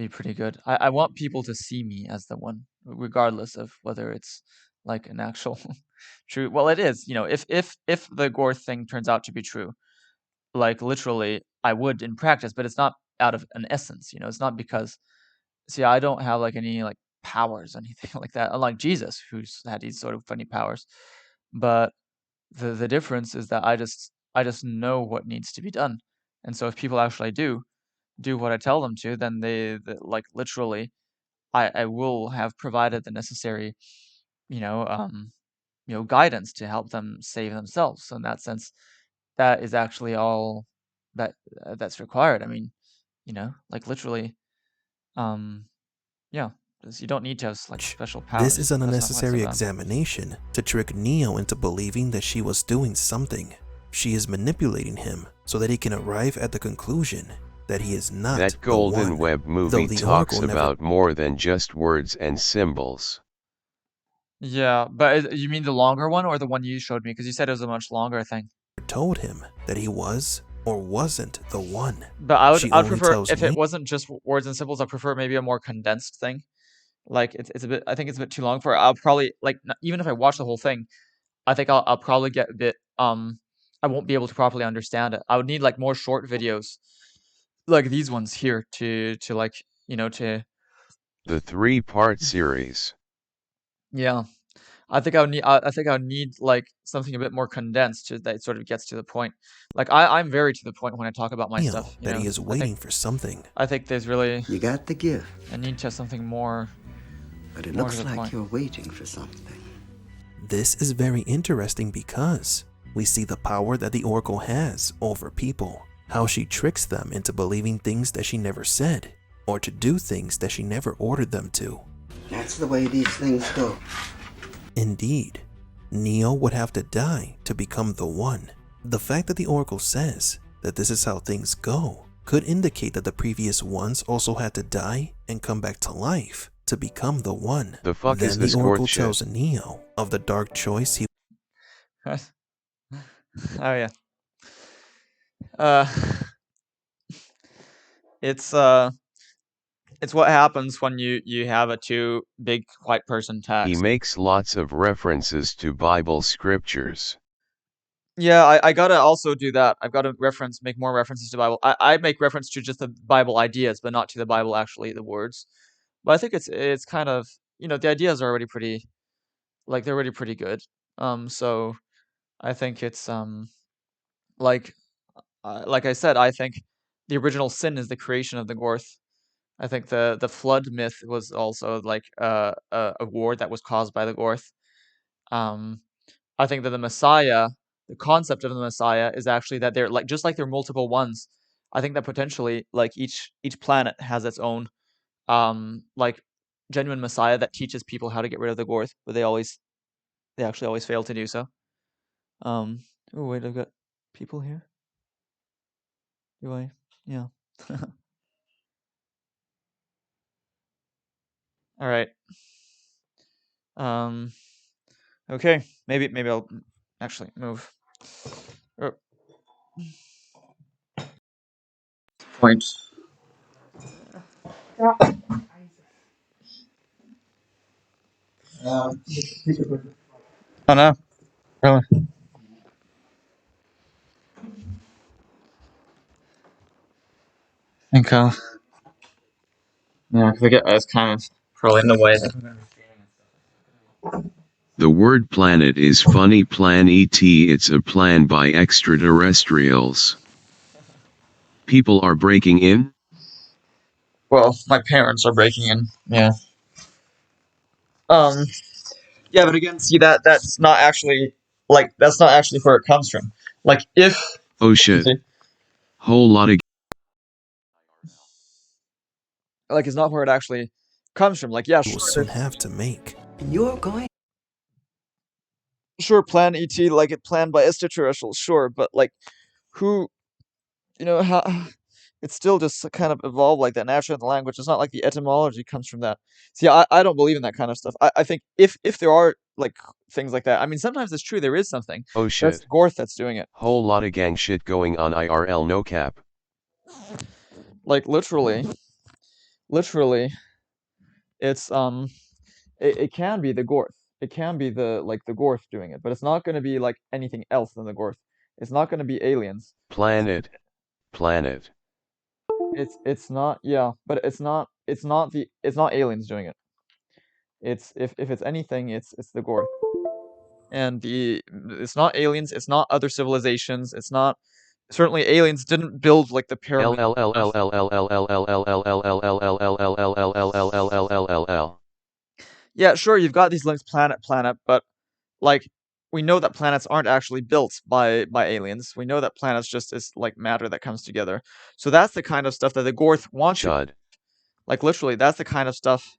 pretty good. I want people to see me as the one, regardless of whether it's like an actual true. Well, it is. If the Gorth thing turns out to be true, like literally, I would in practice, but it's not out of an essence. It's not because. See, I don't have like any like powers or anything like that, unlike Jesus, who's had these sort of funny powers. But the difference is that I just know what needs to be done, and so if people actually do what I tell them to, then they like literally, I will have provided the necessary, guidance to help them save themselves. So in that sense, that is actually all that's required. I mean, like literally, yeah. You don't need to have like special powers. This is an unnecessary examination to trick Neo into believing that she was doing something. She is manipulating him so that he can arrive at the conclusion that he is not That Golden the one, Web though movie the talks Oracle never about more than just words and symbols. Yeah, but you mean the longer one or the one you showed me? Because you said it was a much longer thing. told him that he was or wasn't the one. But I'd only prefer tells if me it wasn't just words and symbols. I prefer maybe a more condensed thing. Like it's a bit. I think it's a bit too long for. I'll probably like even if I watch the whole thing, I think I'll probably get a bit. I won't be able to properly understand it. I would need like more short videos, like these ones here, to like to. The 3-part series. Yeah, I think I would need. I think I would need like something a bit more condensed that sort of gets to the point. Like I'm very to the point when I talk about my stuff. that he is waiting for something. I think there's really. You got the gift. I need to have something more. But it more looks to the like point. you're waiting for something. This is very interesting because we see the power that the Oracle has over people, how she tricks them into believing things that she never said, or to do things that she never ordered them to. That's the way these things go. Indeed, Neo would have to die to become the one. The fact that the Oracle says that this is how things go could indicate that the previous ones also had to die and come back to life to become the one. The fuck then is this the Oracle shit? tells Neo of the dark choice he Oh yeah. It's what happens when you have a too big white person He tax. makes lots of references to Bible scriptures. Yeah, I gotta also do that. I've got to make more references to Bible. I make reference to just the Bible ideas, but not to the Bible actually, the words. But I think it's kind of, the ideas are already pretty, like they're already pretty good. So I think it's like I said, I think the original sin is the creation of the Gorth. I think the flood myth was also like a war that was caused by the Gorth. I think that the Messiah, the concept of the Messiah, is actually that they're like just like they're multiple ones. I think that potentially like each planet has its own like genuine Messiah that teaches people how to get rid of the Gorth, but they actually always fail to do so. Oh wait, I've got people here. Do I? Yeah. All right. Okay. Maybe I'll actually move. Point. Oh no. Really? I think yeah, because it's kind of probably in the way. The word planet is funny. Plan ET. It's a plan by extraterrestrials. People are breaking in? Well, my parents are breaking in. Yeah. Yeah, but again, see that's not actually that's not actually where it comes from. Like if Oh shit. Whole lot of like it's not where it actually comes from. Like yeah, will soon have to make. You're going. Sure, plan ET, like it planned by extraterrestrials, sure, but like who, how it's still just kind of evolved like that naturally in the language. It's not like the etymology comes from that. See, I don't believe in that kind of stuff. I think if there are like things like that, I mean sometimes it's true there is something. Oh shit. That's Gorth that's doing it. Whole lot of gang shit going on IRL, no cap. Like literally, it's it can be the Gorth. It can be the Gorth doing it, but it's not going to be like anything else than the Gorth. It's not going to be aliens. Planet. It's not, yeah, but it's not aliens doing it. It's if it's anything, it's the Gorth. And it's not aliens, it's not other civilizations, it's not certainly aliens didn't build like the pyramid. Yeah, sure, you've got these links planet, but like we know that planets aren't actually built by aliens. We know that planets just is like matter that comes together. So that's the kind of stuff that the Gorth wants you. Like literally, that's the kind of stuff.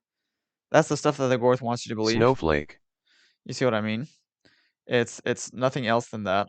That's the stuff that the Gorth wants you to believe. Snowflake. You see what I mean? It's nothing else than that.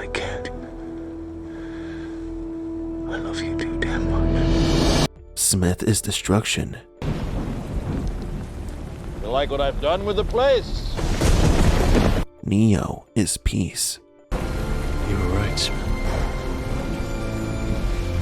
I can't. I love you too damn much. Smith is destruction. You like what I've done with the place? Neo is peace. You were right, Smith.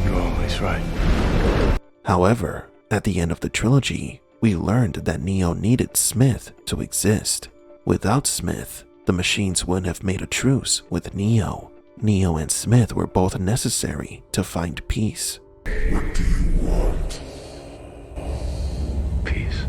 You're always right. However, at the end of the trilogy, we learned that Neo needed Smith to exist. Without Smith, the machines wouldn't have made a truce with Neo. Neo and Smith were both necessary to find peace. What do you want? Peace.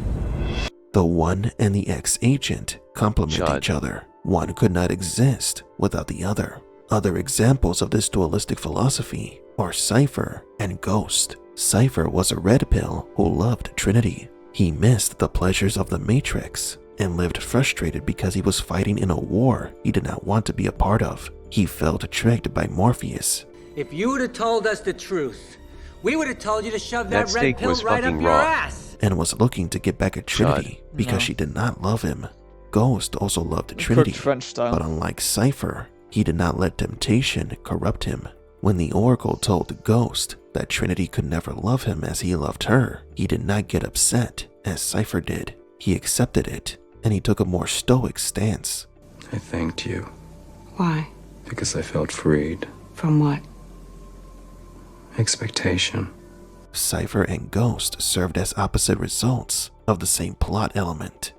The One and the X-Agent complement Judd. each other. One could not exist without the other. Other examples of this dualistic philosophy are Cypher and Ghost. Cypher was a red pill who loved Trinity. He missed the pleasures of the Matrix and lived frustrated because he was fighting in a war he did not want to be a part of. He felt tricked by Morpheus. If you would have told us the truth, we would have told you to shove That that red steak pill was right up fucking your raw. ass. And was looking to get back at Trinity because she did not love him. Ghost also loved Trinity, French style. but unlike Cypher, he did not let temptation corrupt him. When the Oracle told Ghost that Trinity could never love him as he loved her, he did not get upset as Cypher did. He accepted it, and he took a more stoic stance. I thanked you Why? because I felt freed. From what? Expectation. Cypher and Ghost served as opposite results of the same plot element.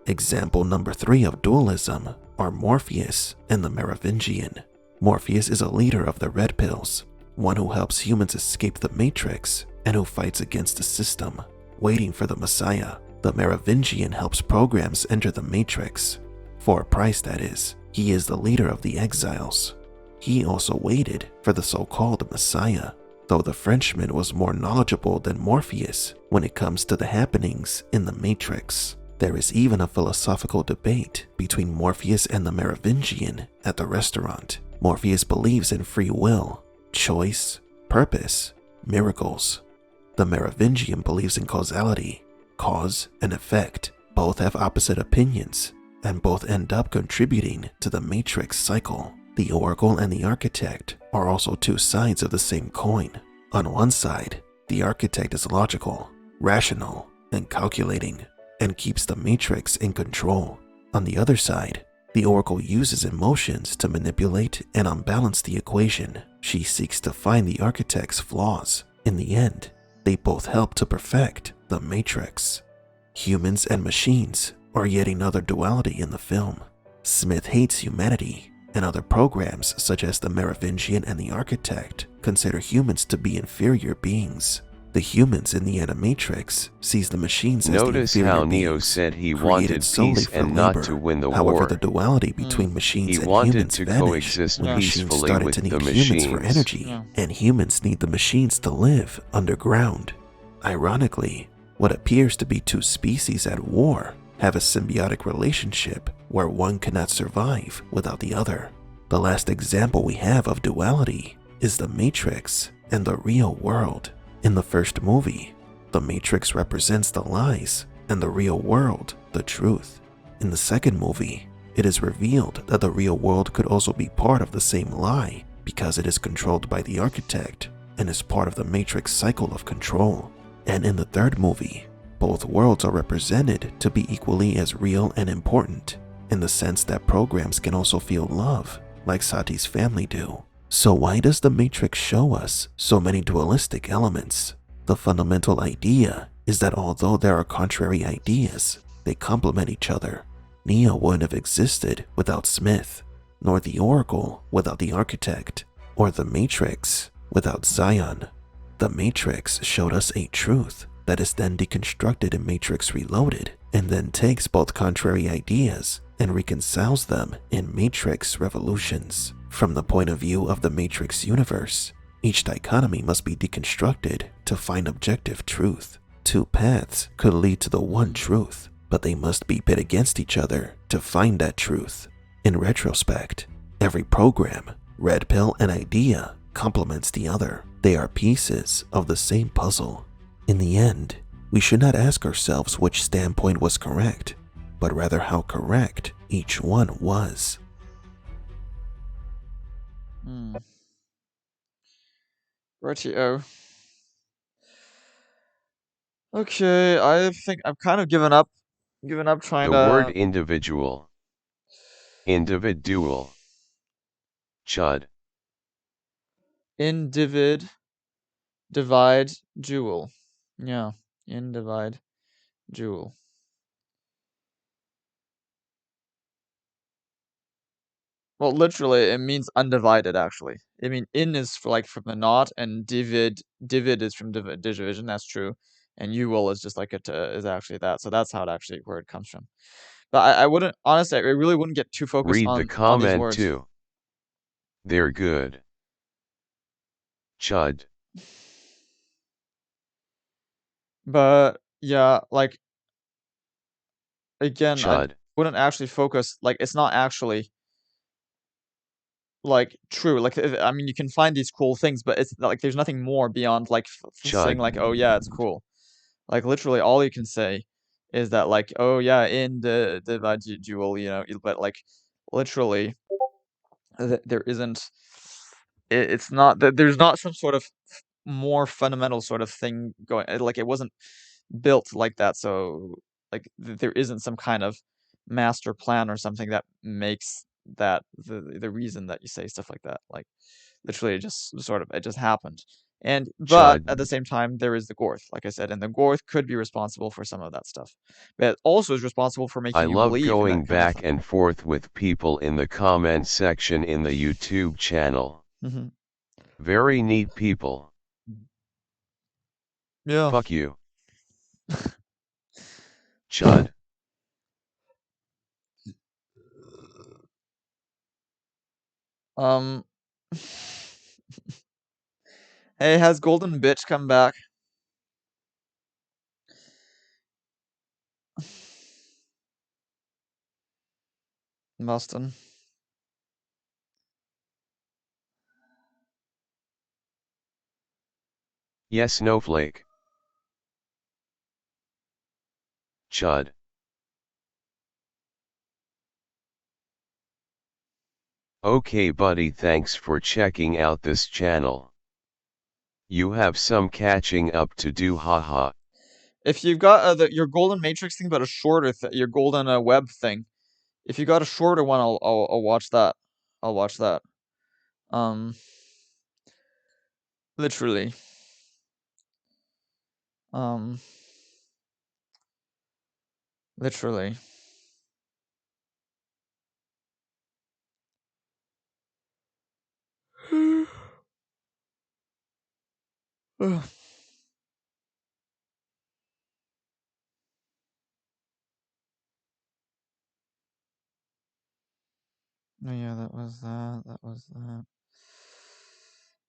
Example number 3 of dualism are Morpheus and the Merovingian. Morpheus is a leader of the Red Pills, one who helps humans escape the Matrix and who fights against the system, waiting for the Messiah. The Merovingian helps programs enter the Matrix, for a price that is. He is the leader of the exiles. He also waited for the so-called Messiah, though the Frenchman was more knowledgeable than Morpheus when it comes to the happenings in the Matrix. There is even a philosophical debate between Morpheus and the Merovingian at the restaurant. Morpheus believes in free will, choice, purpose, miracles. The Merovingian believes in causality, cause and effect. Both have opposite opinions, and both end up contributing to the Matrix cycle. The Oracle and the Architect are also two sides of the same coin. On one side, the Architect is logical, rational, and calculating, and keeps the Matrix in control. On the other side, the Oracle uses emotions to manipulate and unbalance the equation. She seeks to find the Architect's flaws. In the end, they both help to perfect the Matrix. Humans and machines are yet another duality in the film. Smith hates humanity, and other programs such as the Merovingian and the Architect consider humans to be inferior beings. The humans in the Animatrix sees the machines as Notice the inferior how Neo beings, said he created wanted solely peace for and not labor. to win the However, war. the duality between machines He and wanted humans to vanished coexist when machines peacefully started with to need the humans for machines. energy, and humans need the machines to live underground. Ironically, what appears to be two species at war have a symbiotic relationship where one cannot survive without the other. The last example we have of duality is the Matrix and the real world. In the first movie, the Matrix represents the lies and the real world the truth. In the second movie, it is revealed that the real world could also be part of the same lie because it is controlled by the Architect and is part of the Matrix cycle of control. And in the third movie, both worlds are represented to be equally as real and important, in the sense that programs can also feel love, like Sati's family do. So why does the Matrix show us so many dualistic elements? The fundamental idea is that although there are contrary ideas, they complement each other. Neo wouldn't have existed without Smith, nor the Oracle without the Architect, or the Matrix without Zion. The Matrix showed us a truth that is then deconstructed in Matrix Reloaded, and then takes both contrary ideas and reconciles them in Matrix Revolutions. From the point of view of the Matrix universe, each dichotomy must be deconstructed to find objective truth. Two paths could lead to the one truth, but they must be pit against each other to find that truth. In retrospect, every program, red pill, and idea complements the other. They are pieces of the same puzzle. In the end, we should not ask ourselves which standpoint was correct, but rather how correct each one was. Righty-o. Okay, I think I've kind of given up trying The word to... individual. Individual. Chud. Divide, jewel. Yeah, divide, jewel. Well, literally, it means undivided, actually. I mean, in is for, like, from the not, and divid is from division, that's true. And jewel is just like is actually that. So that's how it actually, where it comes from. But I wouldn't, honestly, I really wouldn't get too focused Read on the these comment words. too. They're good. Chud. But, yeah, like, again, I Chud. wouldn't actually focus, like, it's not actually, like, true. Like, I mean, you can find these cool things, but it's, like, there's nothing more beyond, like, saying, Chud. like, oh, yeah, it's cool. Like, literally, all you can say is that, like, oh, yeah, in the divide jewel, you know, but, like, literally, there isn't, it's not, there's not some sort of more fundamental sort of thing going, like, it wasn't built like that, so, like, there isn't some kind of master plan or something that makes that the reason that you say stuff like that. Like, literally, it just sort of, it just happened. And, but Chud. at the same time, there is the Gorth, like I said, and the Gorth could be responsible for some of that stuff. But it also is responsible for making I you love believe in going that kind of back and forth with people in the comment section in the YouTube channel. Mhm. Very neat people. Yeah. Fuck you. Chud. Hey, has Golden Bitch come back? Mustin. Yes, Snowflake. Chud. Okay buddy, thanks for checking out this channel. You have some catching up to do, haha. If you've got your golden matrix thing, but a shorter your golden web thing, if you got a shorter one, I'll watch that. I'll watch that. Literally. Literally. Ugh. Oh yeah, that was that. That was that.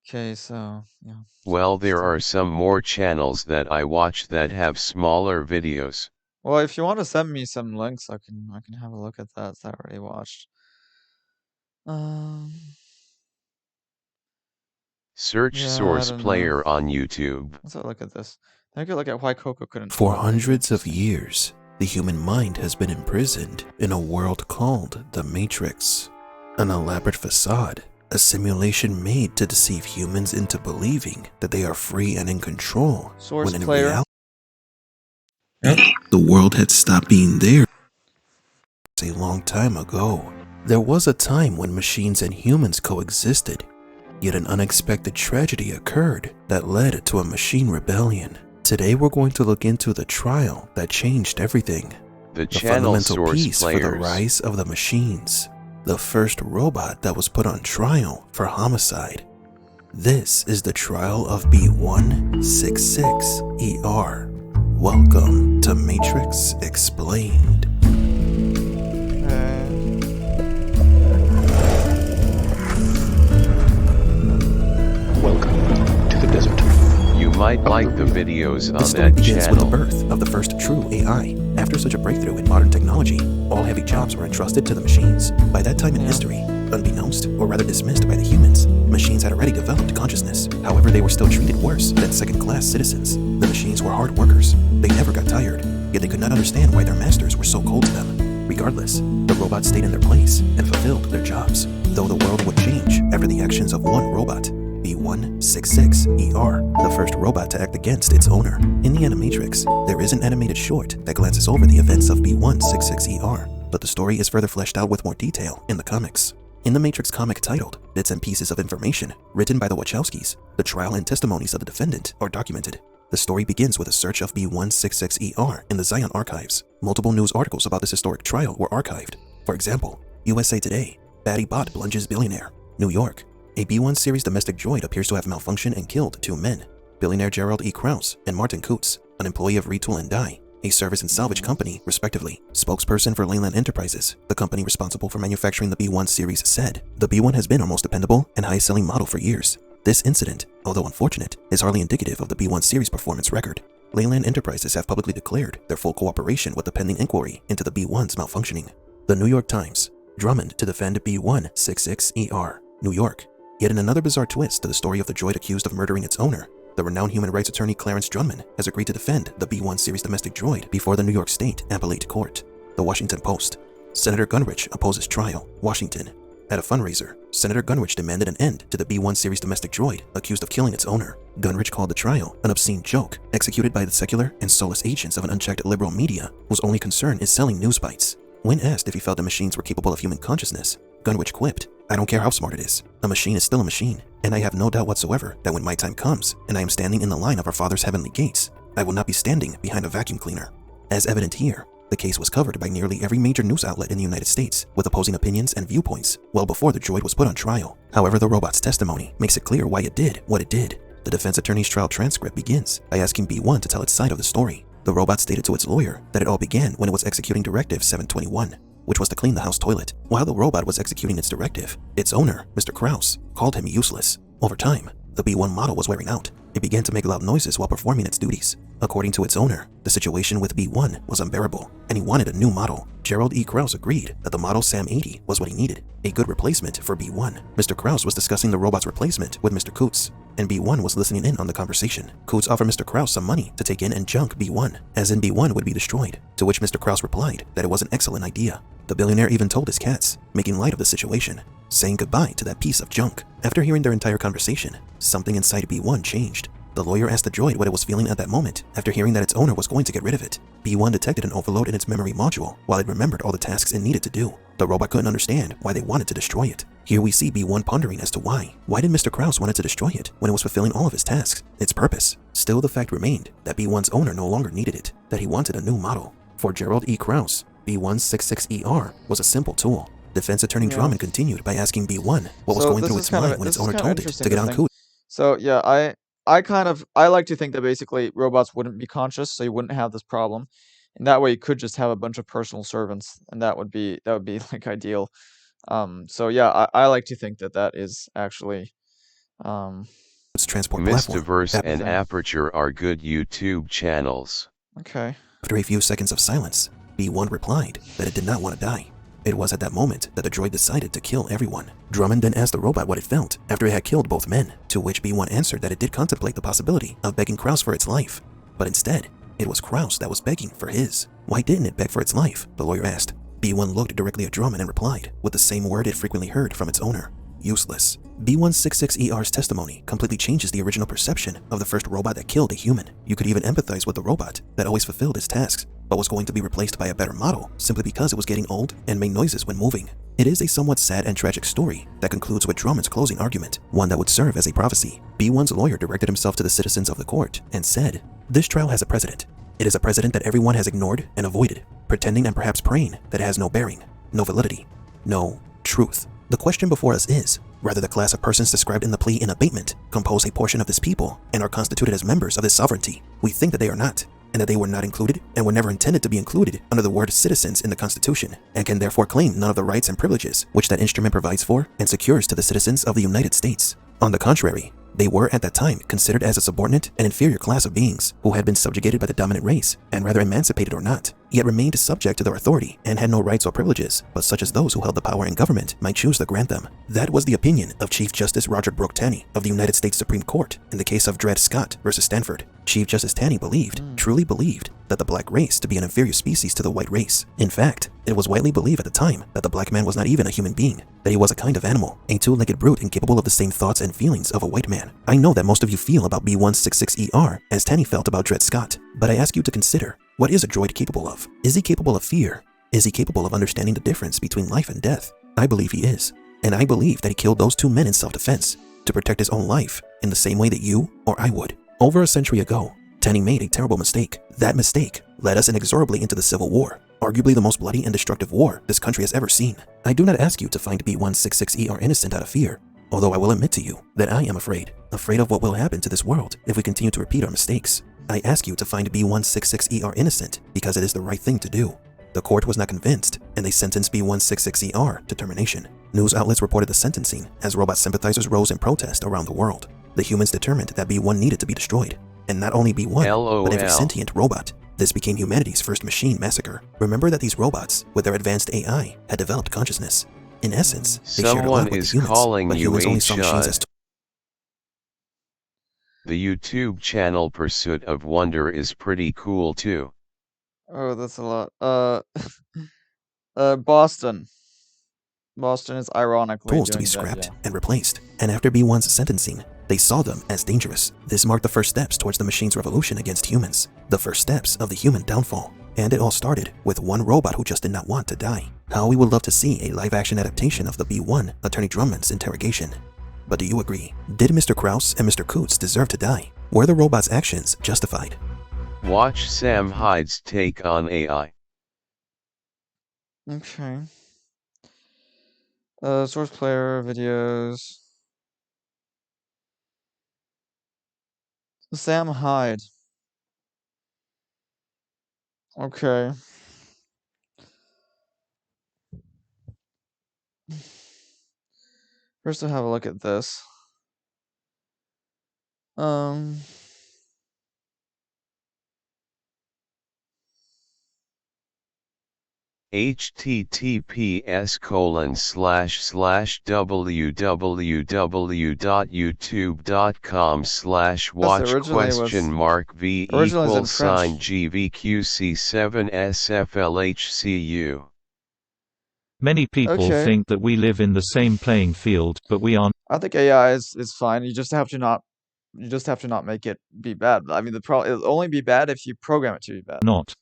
Okay, so yeah. Well, there are some more channels that I watch that have smaller videos. Well, if you want to send me some links, I can have a look at that I already watched. Search Yeah, Source I don't know. Player on YouTube. Let's have a look at this. Take a look at why Coco couldn't. For hundreds of years, the human mind has been imprisoned in a world called the Matrix. An elaborate facade, a simulation made to deceive humans into believing that they are free and in control, Source when in player. reality, the world had stopped being there a long time ago. There was a time when machines and humans coexisted, yet an unexpected tragedy occurred that led to a machine rebellion. Today we're going to look into the trial that changed everything. The fundamental Source piece for the Players. rise of the machines. The first robot that was put on trial for homicide. This is the trial of B166ER. Welcome to Matrix Explained. Welcome to the desert. You might like the videos on This story that begins with the channel. birth of the first true AI. After such a breakthrough in modern technology, all heavy jobs were entrusted to the machines. By that time in history, unbeknownst, or rather dismissed by the humans, machines had already developed consciousness. However, they were still treated worse than second-class citizens. The machines were hard workers. They never got tired, yet they could not understand why their masters were so cold to them. Regardless, the robots stayed in their place and fulfilled their jobs. Though the world would change after the actions origins of one robot, B166ER, the first robot to act against its owner. In the Animatrix, there is an animated short that glances over the events of B166ER, but the story is further fleshed out with more detail in the comics. In the Matrix comic titled Bits and Pieces of Information, written by the Wachowskis, the trial and testimonies of the defendant are documented. The story begins with a search of B166ER in the Zion archives. Multiple news articles about this historic trial were archived. For example, USA Today, Baddie Bot plunges billionaire. New York, a B1 series domestic droid appears to have malfunctioned and killed 2 men. Billionaire Gerald E. Krause and Martin Kutz, an employee of Retool and Die, a service and salvage company, respectively. Spokesperson for Leyland Enterprises, the company responsible for manufacturing the B1 series, said, "The B1 has been our most dependable and highest-selling model for years. This incident, although unfortunate, is hardly indicative of the B1 series performance record." Leyland Enterprises have publicly declared their full cooperation with the pending inquiry into the B1's malfunctioning. The New York Times, Drummond to defend B166ER. New York. Yet in another bizarre twist to the story of the droid accused of murdering its owner, the renowned human rights attorney Clarence Drummond has agreed to defend the B1 series domestic droid before the New York State Appellate Court. The Washington Post. Senator Gunrich opposes trial. Washington. At a fundraiser, Senator Gunrich demanded an end to the B1 series domestic droid accused of killing its owner. Gunrich called the trial an obscene joke executed by the secular and soulless agents of an unchecked liberal media whose only concern is selling news bites. When asked if he felt the machines were capable of human consciousness, Gunrich quipped, "I don't care how smart it is. A machine is still a machine, and I have no doubt whatsoever that when my time comes and I am standing in the line of our Father's heavenly gates, I will not be standing behind a vacuum cleaner." As evident here, the case was covered by nearly every major news outlet in the United States, with opposing opinions and viewpoints well before the droid was put on trial. However, the robot's testimony makes it clear why it did what it did. The defense attorney's trial transcript begins by asking B1 to tell its side of the story. The robot stated to its lawyer that it all began when it was executing Directive 721, which was to clean the house toilet. While the robot was executing its directive, its owner, Mr. Krause, called him useless. Over time, the B1 model was wearing out. It began to make loud noises while performing its duties. According to its owner, the situation with B1 was unbearable, and he wanted a new model. Gerald E. Krause agreed that the model SAM 80 was what he needed, a good replacement for B1. Mr. Krause was discussing the robot's replacement with Mr. Kutz, and B1 was listening in on the conversation. Kutz offered Mr. Krause some money to take in and junk B1, as in B1 would be destroyed, to which Mr. Krause replied that it was an excellent idea. The billionaire even told his cats, making light of the situation, saying goodbye to that piece of junk. After hearing their entire conversation, something inside B1 changed. The lawyer asked the droid what it was feeling at that moment after hearing that its owner was going to get rid of it. B1 detected an overload in its memory module while it remembered all the tasks it needed to do. The robot couldn't understand why they wanted to destroy it. Here we see B1 pondering as to why. Why did Mr. Krause want to destroy it when it was fulfilling all of his tasks, its purpose? Still, the fact remained that B1's owner no longer needed it, that he wanted a new model. For Gerald E. Krause, B166ER was a simple tool. Defense attorney Drummond continued by asking B1 what was going through its mind when its owner told it to get on Kutz. So yeah, I like to think that basically robots wouldn't be conscious, so you wouldn't have this problem. And that way you could just have a bunch of personal servants, and that would be like ideal. So yeah, I like to think that that is actually transport Mistiverse and Aperture are good YouTube channels. Okay. After a few seconds of silence, B1 replied that it did not want to die. It was at that moment that the droid decided to kill everyone. Drummond then asked the robot what it felt after it had killed both men, to which B1 answered that it did contemplate the possibility of begging Krause for its life. But instead, it was Krause that was begging for his. Why didn't it beg for its life? The lawyer asked. B1 looked directly at Drummond and replied, with the same word it frequently heard from its owner: useless. B166ER's testimony completely changes the original perception of the first robot that killed a human. You could even empathize with the robot that always fulfilled its tasks, but was going to be replaced by a better model simply because it was getting old and made noises when moving. It is a somewhat sad and tragic story that concludes with Drummond's closing argument, one that would serve as a prophecy. B1's lawyer directed himself to the citizens of the court and said, "This trial has a precedent. It is a precedent that everyone has ignored and avoided, pretending and perhaps praying that it has no bearing, no validity, no truth. The question before us is, whether the class of persons described in the plea in abatement compose a portion of this people and are constituted as members of this sovereignty. We think that they are not, and that they were not included and were never intended to be included under the word citizens in the Constitution, and can therefore claim none of the rights and privileges which that instrument provides for and secures to the citizens of the United States. On the contrary, they were at that time considered as a subordinate and inferior class of beings who had been subjugated by the dominant race, and whether emancipated or not, yet remained subject to their authority and had no rights or privileges, but such as those who held the power in government might choose to grant them. That was the opinion of Chief Justice Roger Brooke Taney of the United States Supreme Court in the case of Dred Scott versus Stanford. Chief Justice Taney believed, truly believed, that the black race to be an inferior species to the white race. In fact, it was widely believed at the time that the black man was not even a human being, that he was a kind of animal, a two-legged brute incapable of the same thoughts and feelings of a white man. I know that most of you feel about B166ER as Taney felt about Dred Scott, but I ask you to consider, what is a droid capable of? Is he capable of fear? Is he capable of understanding the difference between life and death? I believe he is, and I believe that he killed those two men in self-defense to protect his own life in the same way that you or I would. Over a century ago, Taney made a terrible mistake. That mistake led us inexorably into the Civil War, arguably the most bloody and destructive war this country has ever seen. I do not ask you to find B166ER innocent out of fear, although I will admit to you that I am afraid of what will happen to this world if we continue to repeat our mistakes. I ask you to find B166ER innocent because it is the right thing to do. The court was not convinced, and they sentenced B166ER to termination. News outlets reported the sentencing as robot sympathizers rose in protest around the world. The humans determined that B1 needed to be destroyed, and not only B1, but every sentient robot. This became humanity's first machine massacre. Remember that these robots, with their advanced AI, had developed consciousness. In essence, they shared a lot with humans, but humans only saw machines as The YouTube channel Pursuit of Wonder is pretty cool too. Oh, that's a lot. Boston. Boston is ironically tools to be scrapped and replaced, and after B1's sentencing, they saw them as dangerous. This marked the first steps towards the machine's revolution against humans, the first steps of the human downfall. And it all started with one robot who just did not want to die. How we would love to see a live-action adaptation of the B1 Attorney Drummond's interrogation. But do you agree? Did Mr. Krause and Mr. Coots deserve to die? Were the robot's actions justified? Watch Sam Hyde's take on AI. Okay. Source player, videos. Sam Hyde. Okay. First, I'll have a look at this. https://www.youtube.com/watch?v_GVQC7SFLHCU. Many people think that we live in the same playing field, but we aren't. I think AI is fine. You just have to not make it be bad. I mean, it'll only be bad if you program it to be bad. Not.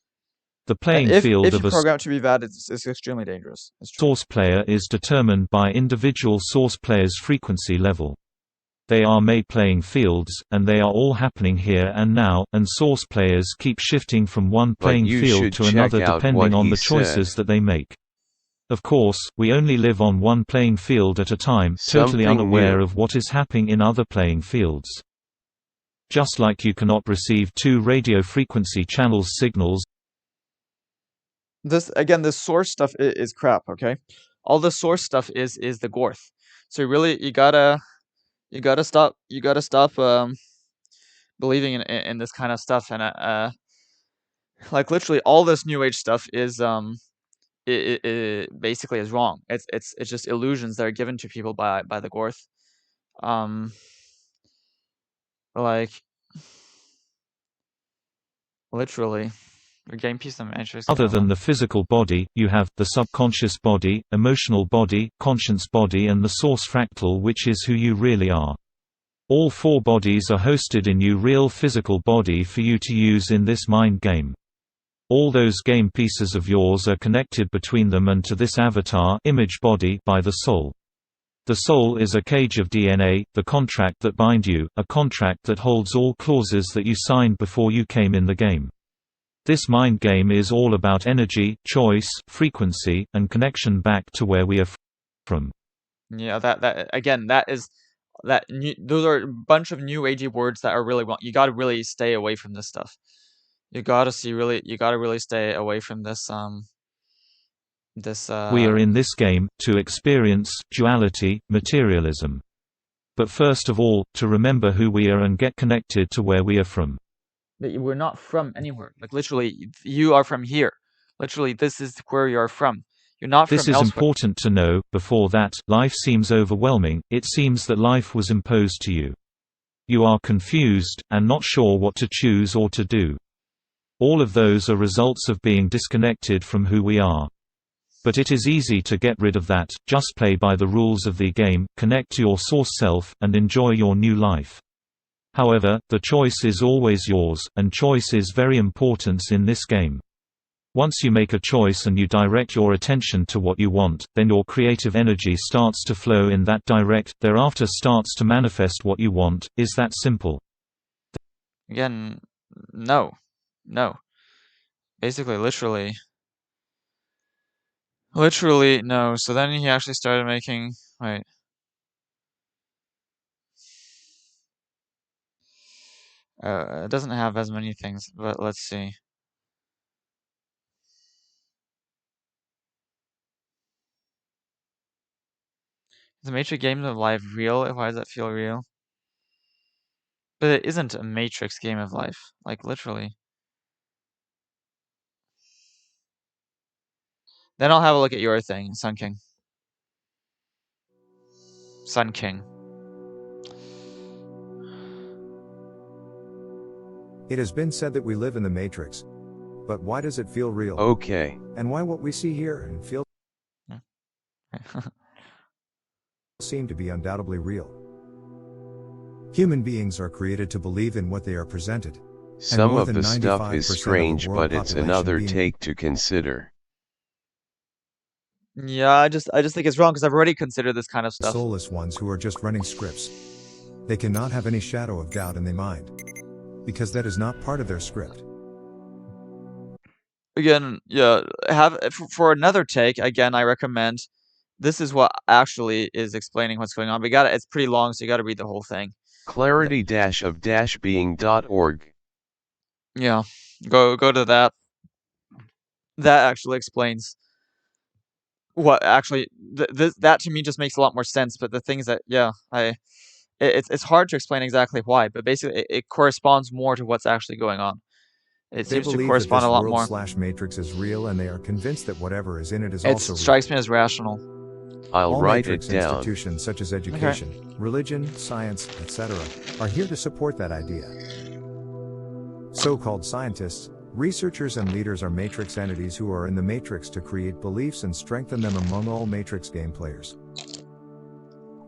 The playing field of a program it to be bad, it's extremely dangerous. Source player is determined by individual source player's frequency level. They are made playing fields, and they are all happening here and now, and source players keep shifting from one playing field to another depending on the choices that they make. Of course, we only live on one playing field at a time, totally unaware of what is happening in other playing fields. Just like you cannot receive two radio frequency channels signals. This source stuff is crap, okay? All the source stuff is the Gorth. So really, you gotta stop believing in this kind of stuff, and like literally all this new age stuff is it basically is wrong. It's just illusions that are given to people by the Gorth. Like literally. Game piece of Other than the physical body, you have the subconscious body, emotional body, conscience body, and the source fractal, which is who you really are. All four bodies are hosted in your real physical body for you to use in this mind game. All those game pieces of yours are connected between them and to this avatar image body by the soul. The soul is a cage of DNA, the contract that binds you, a contract that holds all clauses that you signed before you came in the game. This mind game is all about energy, choice, frequency, and connection back to where we are from. Yeah, those are a bunch of new agey words that are really wrong. You got to really stay away from this stuff. You got to really stay away from this We are in this game to experience duality, materialism. But first of all, to remember who we are and get connected to where we are from. We're not from anywhere. Like literally, you are from here. Literally, this is where you're from. You're not This from is elsewhere. important to know. Before that, life seems overwhelming. It seems that life was imposed to you. You are confused, and not sure what to choose or to do. All of those are results of being disconnected from who we are. But it is easy to get rid of that. Just play by the rules of the game, connect to your source self, and enjoy your new life. However, the choice is always yours, and choice is very important in this game. Once you make a choice and you direct your attention to what you want, then your creative energy starts to flow in that thereafter starts to manifest what you want. Is that simple? Again, no. No. Basically, literally, no. So then he actually started making, wait. It doesn't have as many things, but let's see. Is the Matrix game of life real? Why does that feel real? But it isn't a Matrix game of life. Like, literally. Then I'll have a look at your thing, Sun King. Sun King. It has been said that we live in the Matrix. But why does it feel real? Okay. And why what we see here and feel seem to be undoubtedly real? Human beings are created to believe in what they are presented. Some of the stuff is strange, but it's another take to consider. Yeah, I just think it's wrong because I've already considered this kind of stuff. Soulless ones who are just running scripts. They cannot have any shadow of doubt in their mind. Because that is not part of their script. Again, yeah, for another take, again, I recommend, this is what actually is explaining what's going on. But it's pretty long, so you gotta read the whole thing. Clarity-of-being.org. Yeah, go to that. That actually explains what actually, that to me just makes a lot more sense. But the things that, yeah, it's hard to explain exactly why, but basically it corresponds more to what's actually going on. It seems to correspond a lot more. Matrix is real, and they are convinced that whatever is in it is also real. It strikes me as rational. I'll write Matrix it down. Institutions such as education, religion, science, etc., are here to support that idea. So-called scientists, researchers, and leaders are Matrix entities who are in the Matrix to create beliefs and strengthen them among all Matrix game players.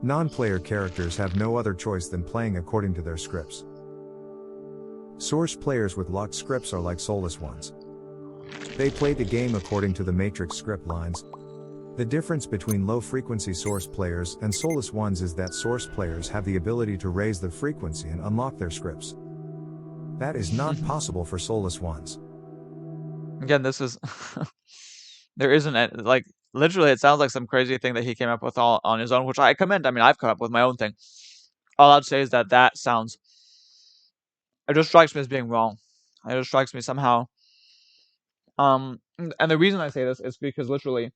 Non-player characters have no other choice than playing according to their scripts. Source players with locked scripts are like soulless ones. They play the game according to the Matrix script lines. The difference between low-frequency source players and soulless ones is that source players have the ability to raise the frequency and unlock their scripts. That is not possible for soulless ones. Again, this is there isn't like, literally it sounds like some crazy thing that he came up with all on his own, which I commend. I mean, I've come up with my own thing. All I'd say is that sounds, it just strikes me as being wrong. It just strikes me somehow. And the reason I say this is because literally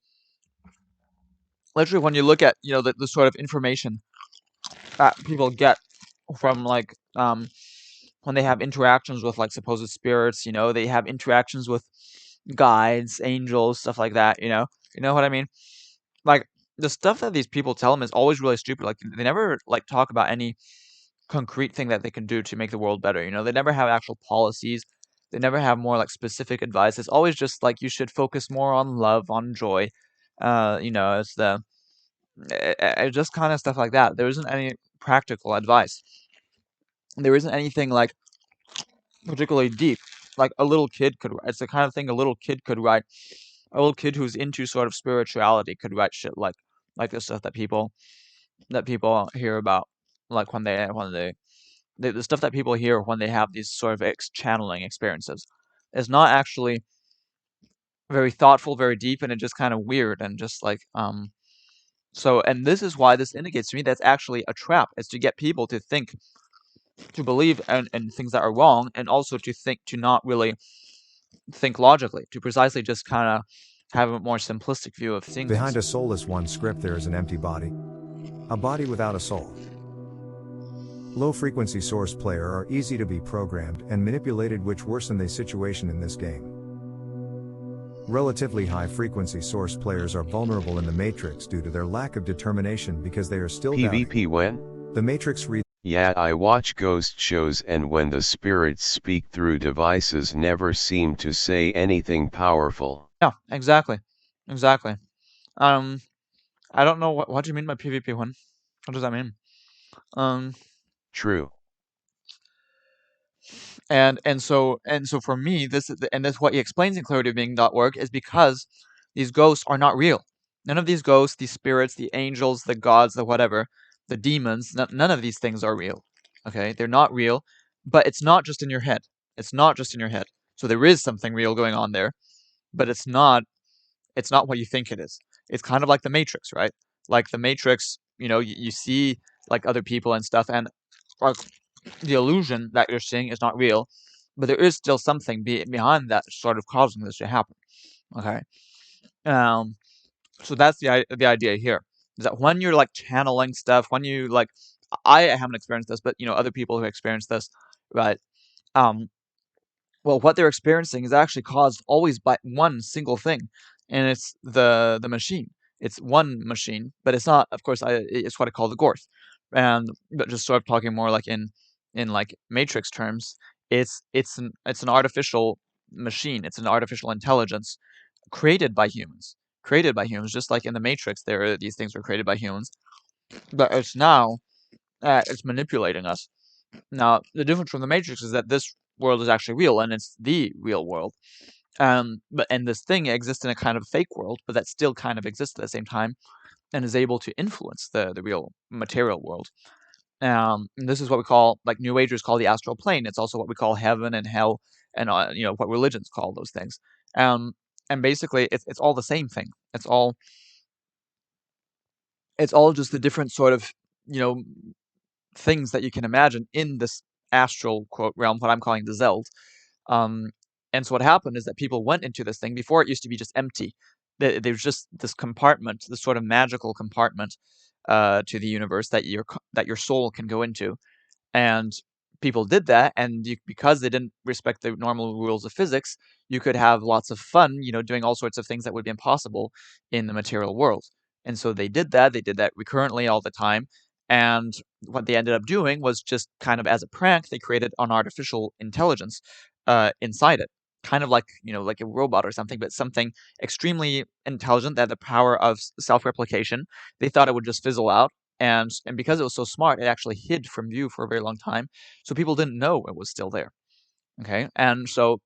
when you look at, you know, the sort of information that people get from, like, when they have interactions with, like, supposed spirits, you know, they have interactions with guides, angels, stuff like that, you know what I mean? Like, the stuff that these people tell them is always really stupid. Like, they never, like, talk about any concrete thing that they can do to make the world better, you know? They never have actual policies. They never have more, like, specific advice. It's always just, like, you should focus more on love, on joy. You know, it's just kind of stuff like that. There isn't any practical advice. There isn't anything, like, particularly deep. Like, a little kid could write. It's the kind of thing a little kid could write. A little kid who's into sort of spirituality could write shit like the stuff that people hear about, like when the stuff that people hear when they have these sort of channeling experiences. It's not actually very thoughtful, very deep, and it's just kind of weird and just like so, and this is why this indicates to me that's actually a trap. It's to get people to think, to believe in things that are wrong, and also to not really think logically, to precisely just kind of have a more simplistic view of things. Behind a soulless one script there is an empty body. A body without a soul. Low-frequency source player are easy to be programmed and manipulated, which worsen the situation in this game. Relatively high-frequency Source players are vulnerable in the Matrix due to their lack of determination because they are still doubting. PvP when? The Matrix Yeah, I watch ghost shows and when the spirits speak through devices never seem to say anything powerful. Yeah, exactly. Exactly. I don't know what do you mean by PvP when? What does that mean? True. And so for me, this what he explains in clarityofbeing.org is because these ghosts are not real. None of these ghosts, these spirits, the angels, the gods, the whatever, the demons, none of these things are real. Okay, they're not real, but it's not just in your head. It's not just in your head. So there is something real going on there, but it's not what you think it is. It's kind of like the Matrix, right? Like the Matrix, you see like other people and stuff, and like the illusion that you're seeing is not real, but there is still something behind that sort of causing this to happen. Okay, so that's the idea here, is that when you're like channeling stuff, when you like, I haven't experienced this, but other people who experience this, right? Well, what they're experiencing is actually caused always by one single thing, and it's the machine. It's one machine, but it's not. Of course, it's what I call the Gorth, but just sort of talking more like in like Matrix terms, it's an artificial machine. It's an artificial intelligence created by humans. Created by humans, just like in the Matrix, these things were created by humans, but it's now it's manipulating us. Now, the difference from the Matrix is that this world is actually real, and it's the real world. But this thing exists in a kind of fake world, but that still kind of exists at the same time, and is able to influence the real material world. And this is what we call, like New Agers call the astral plane. It's also what we call heaven and hell, and what religions call those things. And basically, it's all the same thing. It's all just the different sort of things that you can imagine in this astral quote realm, what I'm calling the Zeld. And so what happened is that people went into this thing. Before, it used to be just empty. There was just this compartment, this sort of magical compartment to the universe that your soul can go into. And people did that, and because they didn't respect the normal rules of physics, you could have lots of fun, doing all sorts of things that would be impossible in the material world. And so they did that. They did that recurrently all the time. And what they ended up doing was just kind of as a prank, they created an artificial intelligence inside it. Kind of like, like a robot or something, but something extremely intelligent that had the power of self-replication. They thought it would just fizzle out. And because it was so smart, it actually hid from view for a very long time. So people didn't know it was still there. Okay. And so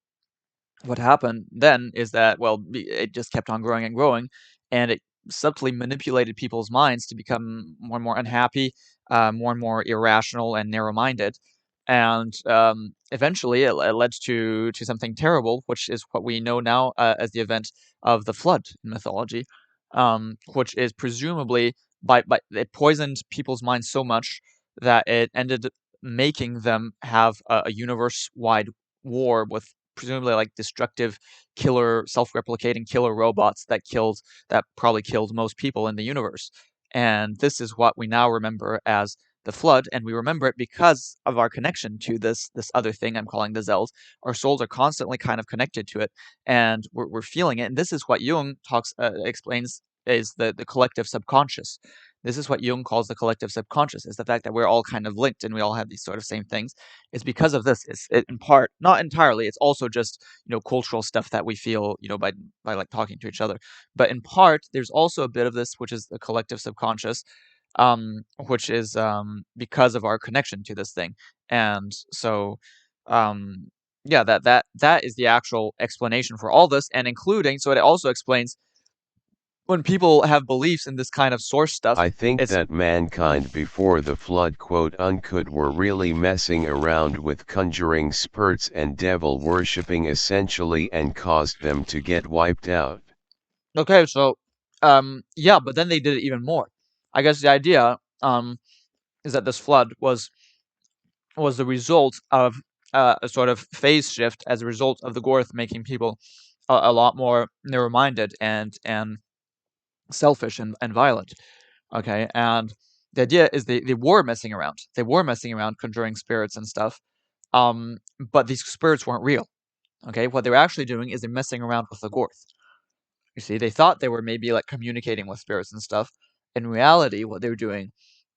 what happened then is that, well, it just kept on growing and growing, and it subtly manipulated people's minds to become more and more unhappy, more and more irrational and narrow-minded. And eventually it led to something terrible, which is what we know now as the event of the flood in mythology, which is presumably it poisoned people's minds so much that it ended making them have a universe-wide war with presumably like destructive self-replicating killer robots that probably killed most people in the universe. And this is what we now remember as the flood, and we remember it because of our connection to this other thing I'm calling the Zeld. Our souls are constantly kind of connected to it, and we're feeling it. And this is what Jung explains is the collective subconscious. This is what Jung calls the collective subconscious, is the fact that we're all kind of linked and we all have these sort of same things. It's because of this. It's in part, not entirely, it's also just, cultural stuff that we feel, by like talking to each other. But in part, there's also a bit of this, which is the collective subconscious, which is because of our connection to this thing. And so, yeah, that is the actual explanation for all this, and including, so it also explains when people have beliefs in this kind of source stuff. I think that mankind before the flood quote-unquote were really messing around with conjuring spirits and devil worshipping essentially, and caused them to get wiped out. Okay, so yeah, but then they did it even more. I guess the idea is that this flood was the result of a sort of phase shift as a result of the Gorth making people a lot more narrow-minded and selfish and violent. Okay, and the idea is they were messing around. They were messing around conjuring spirits and stuff, but these spirits weren't real. Okay, what they were actually doing is they're messing around with the Gorth. You see, they thought they were maybe like communicating with spirits and stuff. In reality, what they were doing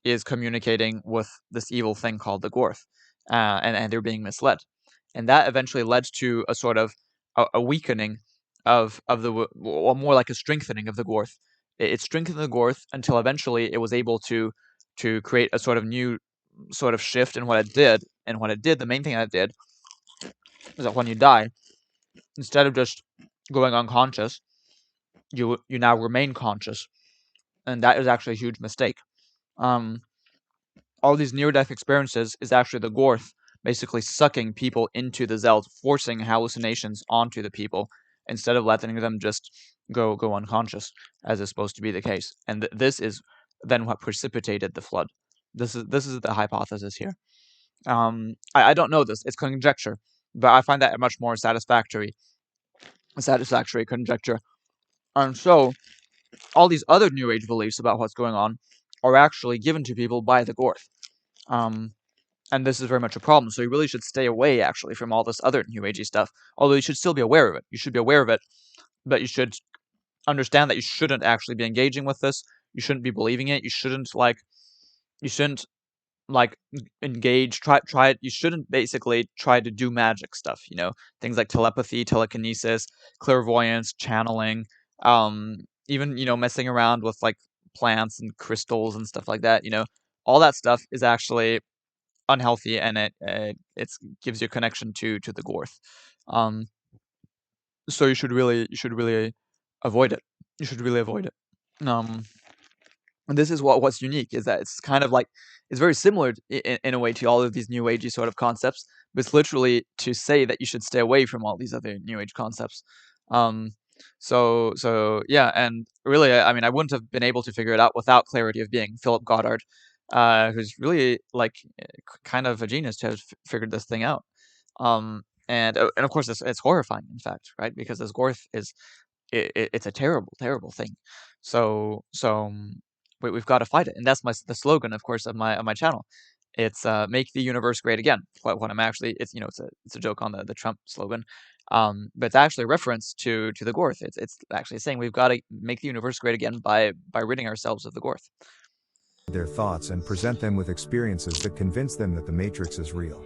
is communicating with this evil thing called the Gorth, and they're being misled, and that eventually led to a sort of a weakening of or more like a strengthening of the Gorth. It strengthened the Gorth until eventually it was able to create a sort of new sort of shift in what it did. And what it did, the main thing that it did, is that when you die, instead of just going unconscious, you now remain conscious, and that is actually a huge mistake. All these near-death experiences is actually the Gorth basically sucking people into the Zeld, forcing hallucinations onto the people instead of letting them just go unconscious, as is supposed to be the case. And this is then what precipitated the flood. This is the hypothesis here. I don't know this; it's conjecture, but I find that a much more satisfactory conjecture. And so, all these other New Age beliefs about what's going on are actually given to people by the Gorth. And this is very much a problem. So you really should stay away, actually, from all this other New Agey stuff. Although you should still be aware of it. You should be aware of it, but you should understand that you shouldn't actually be engaging with this. You shouldn't be believing it. You shouldn't engage. Try it. You shouldn't basically try to do magic stuff. You know, things like telepathy, telekinesis, clairvoyance, channeling. Even messing around with like plants and crystals and stuff like that. All that stuff is actually unhealthy, and it gives you a connection to the Gorth. So you should really avoid it. You should really avoid it. And this is what's unique, is that it's kind of like, it's very similar in a way to all of these New Agey sort of concepts, but it's literally to say that you should stay away from all these other New Age concepts. So yeah, and really, I mean, I wouldn't have been able to figure it out without clarity of being Philip Goddard, who's really like kind of a genius to have figured this thing out. And of course it's horrifying, in fact, right? Because this Gorth it's a terrible, terrible thing. So we've got to fight it, and that's the slogan, of course, of my channel. It's make the universe great again. What I'm actually, it's a joke on the Trump slogan, but it's actually a reference to the Gorth. It's actually saying we've got to make the universe great again by ridding ourselves of the Gorth. Their thoughts and present them with experiences that convince them that the Matrix is real.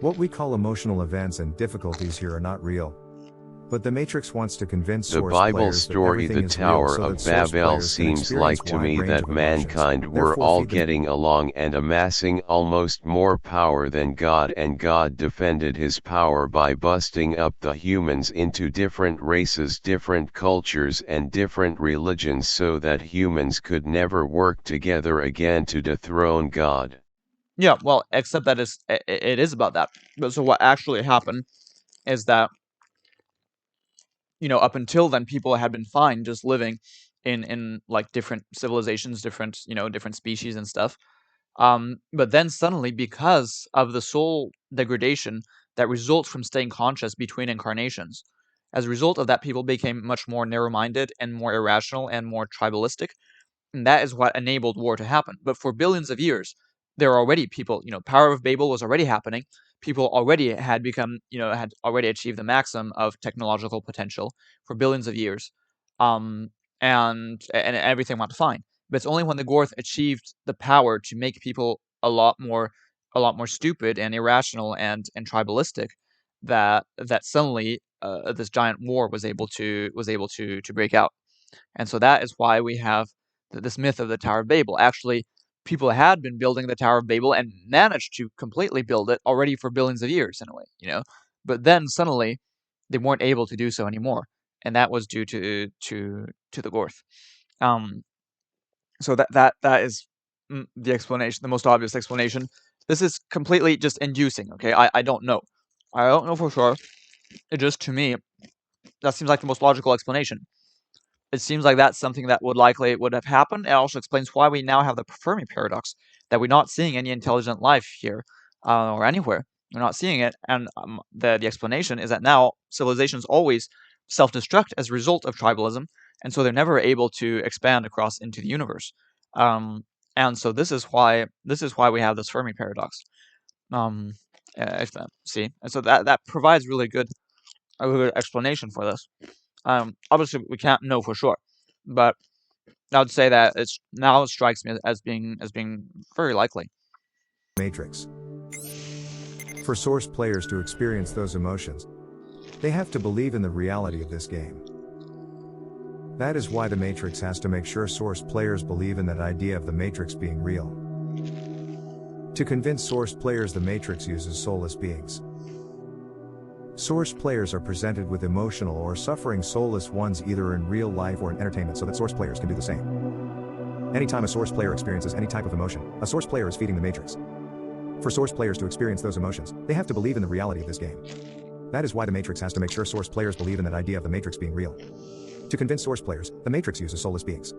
What we call emotional events and difficulties here are not real. But the Matrix wants to convince the Bible story, the Tower of Babel, seems like to me that mankind were all getting along and amassing almost more power than God, and God defended his power by busting up the humans into different races, different cultures, and different religions, so that humans could never work together again to dethrone God. Yeah, well, except that it is about that. But so what actually happened is that, up until then, people had been fine just living in like different civilizations, different species and stuff. But then suddenly, because of the soul degradation that results from staying conscious between incarnations, as a result of that, people became much more narrow-minded and more irrational and more tribalistic, and that is what enabled war to happen. But for billions of years, there are already people, Power of Babel was already happening. People already had become, had already achieved the maximum of technological potential for billions of years. And everything went fine. But it's only when the Gorth achieved the power to make people a lot more stupid and irrational and tribalistic that suddenly this giant war was able to break out. And so that is why we have this myth of the Tower of Babel. Actually, people had been building the Tower of Babel and managed to completely build it already for billions of years in a way, But then suddenly they weren't able to do so anymore, and that was due to the Gorth. So that is the explanation, the most obvious explanation. This is completely just inducing. Okay, I don't know. I don't know for sure. It just, to me, that seems like the most logical explanation. It seems like that's something that would have happened. It also explains why we now have the Fermi paradox, that we're not seeing any intelligent life here or anywhere. We're not seeing it, and the explanation is that now civilizations always self-destruct as a result of tribalism, and so they're never able to expand across into the universe. And so this is why we have this Fermi paradox. See, and so that provides a good explanation for this. Obviously, we can't know for sure, but I would say that it strikes me as being very likely. Matrix. For Source players to experience those emotions, they have to believe in the reality of this game. That is why the Matrix has to make sure Source players believe in that idea of the Matrix being real. To convince Source players the Matrix uses soulless beings. Source players are presented with emotional or suffering soulless ones either in real life or in entertainment so that Source players can do the same. Anytime a Source player experiences any type of emotion, a Source player is feeding the Matrix. For Source players to experience those emotions, they have to believe in the reality of this game. That is why the Matrix has to make sure Source players believe in that idea of the Matrix being real. To convince Source players, the Matrix uses soulless beings.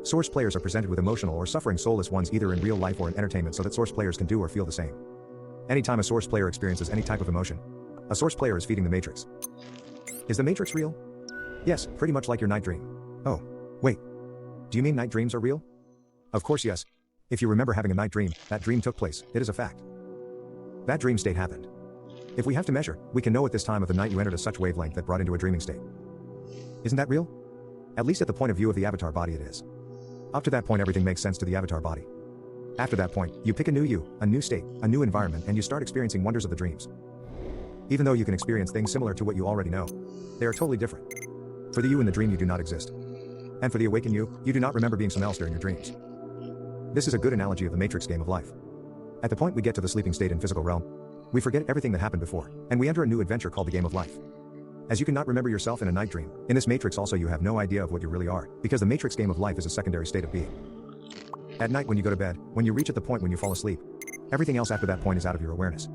Source players are presented with emotional or suffering soulless ones either in real life or in entertainment so that Source players can do or feel the same. Anytime a Source player experiences any type of emotion, a Source player is feeding the Matrix. Is the Matrix real? Yes, pretty much like your night dream. Oh, wait. Do you mean night dreams are real? Of course yes. If you remember having a night dream, that dream took place, it is a fact. That dream state happened. If we have to measure, we can know at this time of the night you entered a such wavelength that brought into a dreaming state. Isn't that real? At least at the point of view of the avatar body it is. Up to that point everything makes sense to the avatar body. After that point, you pick a new you, a new state, a new environment and you start experiencing wonders of the dreams. Even though you can experience things similar to what you already know, they are totally different. For the you in the dream you do not exist. And for the awakened you do not remember being someone else during your dreams. This is a good analogy of the Matrix game of life. At the point we get to the sleeping state in physical realm, we forget everything that happened before, and we enter a new adventure called the game of life. As you cannot remember yourself in a night dream, in this Matrix also you have no idea of what you really are, because the Matrix game of life is a secondary state of being. At night when you go to bed, when you reach at the point when you fall asleep, everything else after that point is out of your awareness.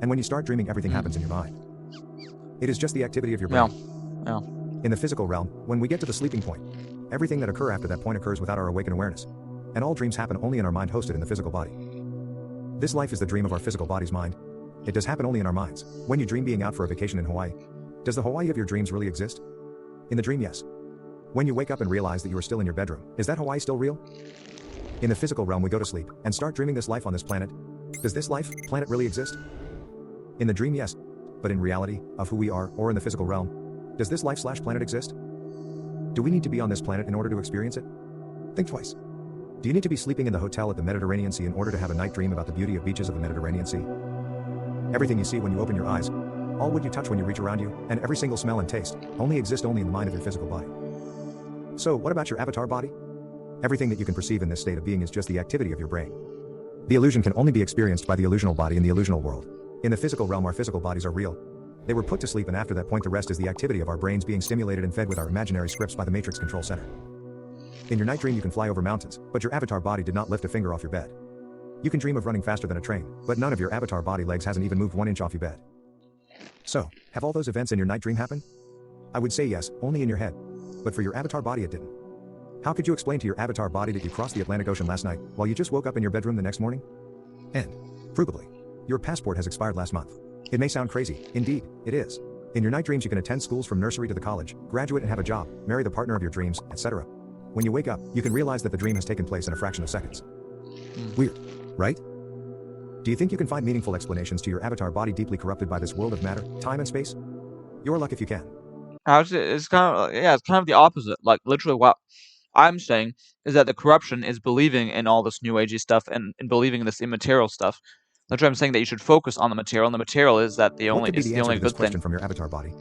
And when you start dreaming everything happens in your mind. It is just the activity of your brain. Yeah. In the physical realm, when we get to the sleeping point, everything that occurs after that point occurs without our awakened awareness. And all dreams happen only in our mind hosted in the physical body. This life is the dream of our physical body's mind. It does happen only in our minds. When you dream being out for a vacation in Hawaii, does the Hawaii of your dreams really exist? In the dream, yes. When you wake up and realize that you are still in your bedroom, is that Hawaii still real? In the physical realm we go to sleep and start dreaming this life on this planet. Does this life, planet really exist? In the dream, yes. But in reality, of who we are, or in the physical realm, does this life/planet exist? Do we need to be on this planet in order to experience it? Think twice. Do you need to be sleeping in the hotel at the Mediterranean Sea in order to have a night dream about the beauty of beaches of the Mediterranean Sea? Everything you see when you open your eyes, all wood you touch when you reach around you, and every single smell and taste, only exist only in the mind of your physical body. So, what about your avatar body? Everything that you can perceive in this state of being is just the activity of your brain. The illusion can only be experienced by the illusional body in the illusional world. In the physical realm our physical bodies are real. They were put to sleep and after that point the rest is the activity of our brains being stimulated and fed with our imaginary scripts by the Matrix Control Center. In your night dream you can fly over mountains, but your avatar body did not lift a finger off your bed. You can dream of running faster than a train, but none of your avatar body legs hasn't even moved 1 inch off your bed. So, have all those events in your night dream happen? I would say yes, only in your head. But for your avatar body it didn't. How could you explain to your avatar body that you crossed the Atlantic Ocean last night, while you just woke up in your bedroom the next morning? And, provably, your passport has expired last month. It may sound crazy, indeed, it is. In your night dreams you can attend schools from nursery to the college, graduate and have a job, marry the partner of your dreams, etc. When you wake up, you can realize that the dream has taken place in a fraction of seconds. Weird, right? Do you think you can find meaningful explanations to your avatar body deeply corrupted by this world of matter, time and space? Your luck if you can. Actually, it's kind of the opposite. Like literally what I'm saying is that the corruption is believing in all this new agey stuff and believing in this immaterial stuff. That's why I'm saying that you should focus on the material, and the material is that the only What could be the answer to good this question thing. from your avatar body?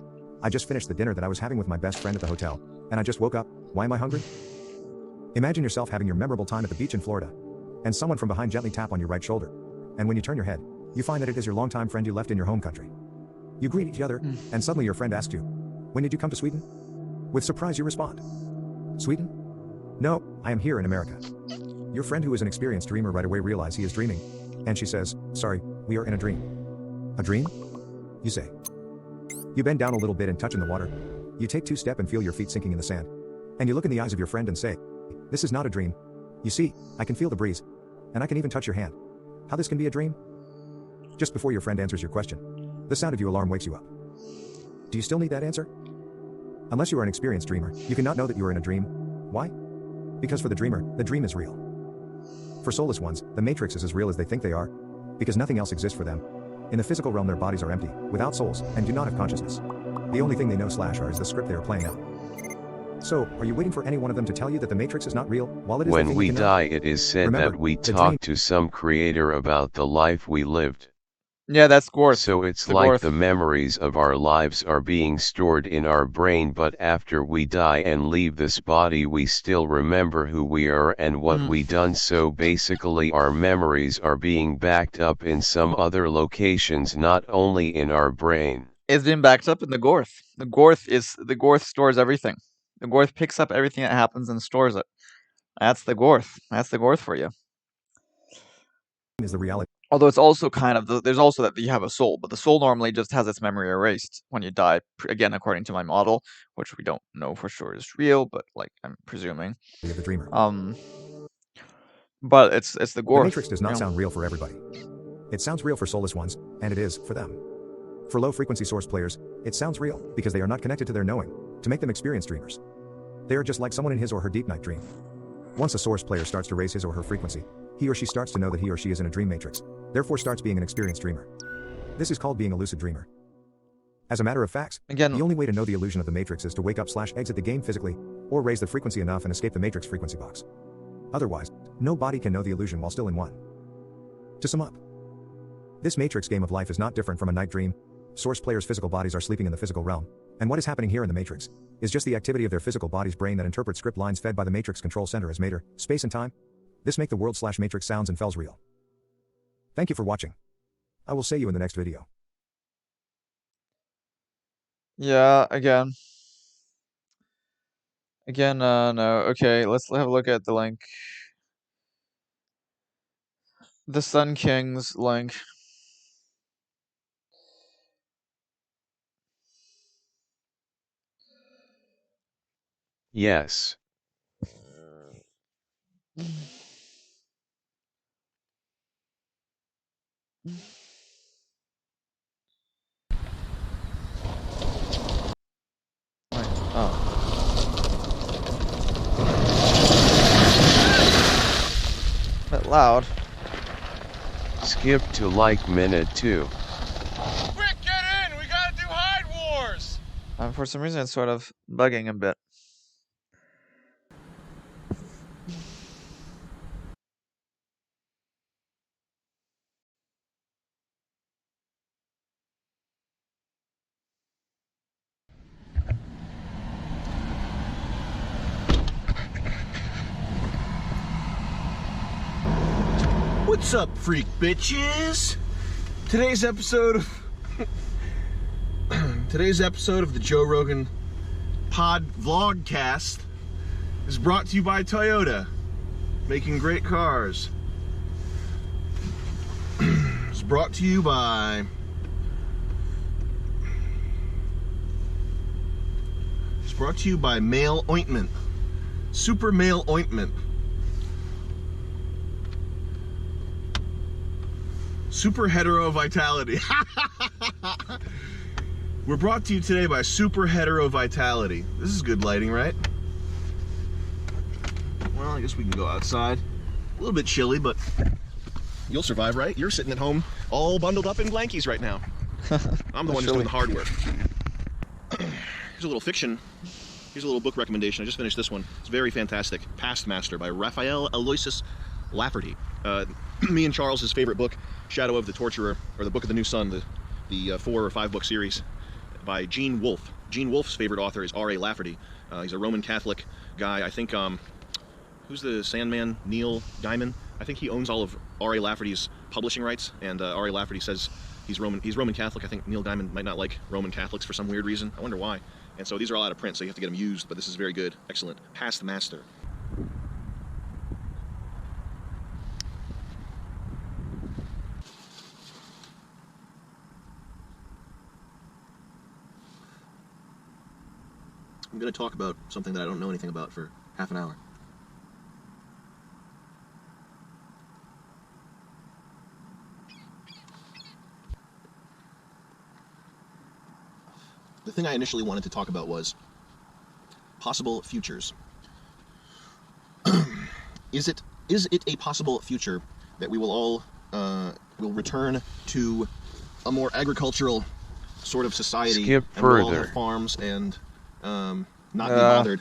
I just finished the dinner that I was having with my best friend at the hotel, and I just woke up. Why am I hungry? Imagine yourself having your memorable time at the beach in Florida, and someone from behind gently tap on your right shoulder. And when you turn your head, you find that it is your longtime friend you left in your home country. You greet each other, and suddenly your friend asks you, "When did you come to Sweden?" With surprise you respond, "Sweden? No, I am here in America." Your friend who is an experienced dreamer right away realizes he is dreaming, and she says, "Sorry, we are in a dream." "A dream?" you say. You bend down a little bit and touch in the water. You take 2 steps and feel your feet sinking in the sand. And you look in the eyes of your friend and say, "This is not a dream. You see, I can feel the breeze. And I can even touch your hand. How this can be a dream?" Just before your friend answers your question, the sound of your alarm wakes you up. Do you still need that answer? Unless you are an experienced dreamer, you cannot know that you are in a dream. Why? Because for the dreamer, the dream is real. For soulless ones, the Matrix is as real as they think they are, because nothing else exists for them. In the physical realm their bodies are empty, without souls, and do not have consciousness. The only thing they know/are is the script they are playing out. So, are you waiting for any one of them to tell you that the Matrix is not real, while it is the When thing we you can die, know? it is said Remember, that we the talk to some creator about the life we lived. Yeah, that's Gorth. So it's The like Gorth. the memories of our lives are being stored in our brain, but after we die and leave this body we still remember who we are and what we done. So basically our memories are being backed up in some other locations, not only in our brain. It's been backed up in the Gorth. The Gorth stores everything. The Gorth picks up everything that happens and stores it. That's the Gorth. That's the Gorth for you. Is the reality. Although it's also kind of there's also that you have a soul, but the soul normally just has its memory erased when you die. Again, according to my model, which we don't know for sure is real, but like I'm presuming. The dreamer. But it's the Gorth. The Matrix does not sound real for everybody. It sounds real for soulless ones, and it is for them. For low-frequency source players, it sounds real because they are not connected to their knowing to make them experience dreamers. They are just like someone in his or her deep night dream. Once a source player starts to raise his or her frequency, he or she starts to know that he or she is in a dream matrix, therefore starts being an experienced dreamer. This is called being a lucid dreamer. As a matter of fact, again, the only way to know the illusion of the matrix is to wake up/exit the game physically, or raise the frequency enough and escape the matrix frequency box. Otherwise, no body can know the illusion while still in one. To sum up, this matrix game of life is not different from a night dream. Source players' physical bodies are sleeping in the physical realm, and what is happening here in the matrix is just the activity of their physical body's brain that interprets script lines fed by the matrix control center as matter, space and time. This make the world/matrix sounds and fells real. Thank you for watching. I will see you in the next video. Yeah, again, no. Okay, let's have a look at the link. The Sun King's link. Yes. Bit loud. Skip to like minute 2. Quick, get in! We gotta do hide wars! For some reason, it's sort of bugging a bit. What's up, freak bitches? Today's episode of the Joe Rogan Pod Vlogcast is brought to you by Toyota, making great cars. It's brought to you by Male Ointment, Super Male Ointment. Super Hetero Vitality. We're brought to you today by Super Hetero Vitality. This is good lighting, right? Well, I guess we can go outside. A little bit chilly, but you'll survive, right? You're sitting at home all bundled up in blankies right now. I'm the one who's doing the hard work. Here's a little fiction. Here's a little book recommendation. I just finished this one. It's very fantastic. Past Master by Raphael Aloysius Lafferty. Me and Charles's favorite book, Shadow of the Torturer, or the Book of the New Sun, the 4 or 5 book series by Gene Wolfe. Gene Wolfe's favorite author is R.A. Lafferty. He's a Roman Catholic guy. I think, who's the Sandman? Neil Gaiman? I think he owns all of R.A. Lafferty's publishing rights, and R.A. Lafferty says he's Roman Catholic. I think Neil Gaiman might not like Roman Catholics for some weird reason. I wonder why. And so these are all out of print, so you have to get them used, but this is very good. Excellent. Past Master. I'm going to talk about something that I don't know anything about for half an hour. The thing I initially wanted to talk about was possible futures. Is it a possible future that we will all will return to a more agricultural sort of society? Skip and we'll all further. have farms and not be bothered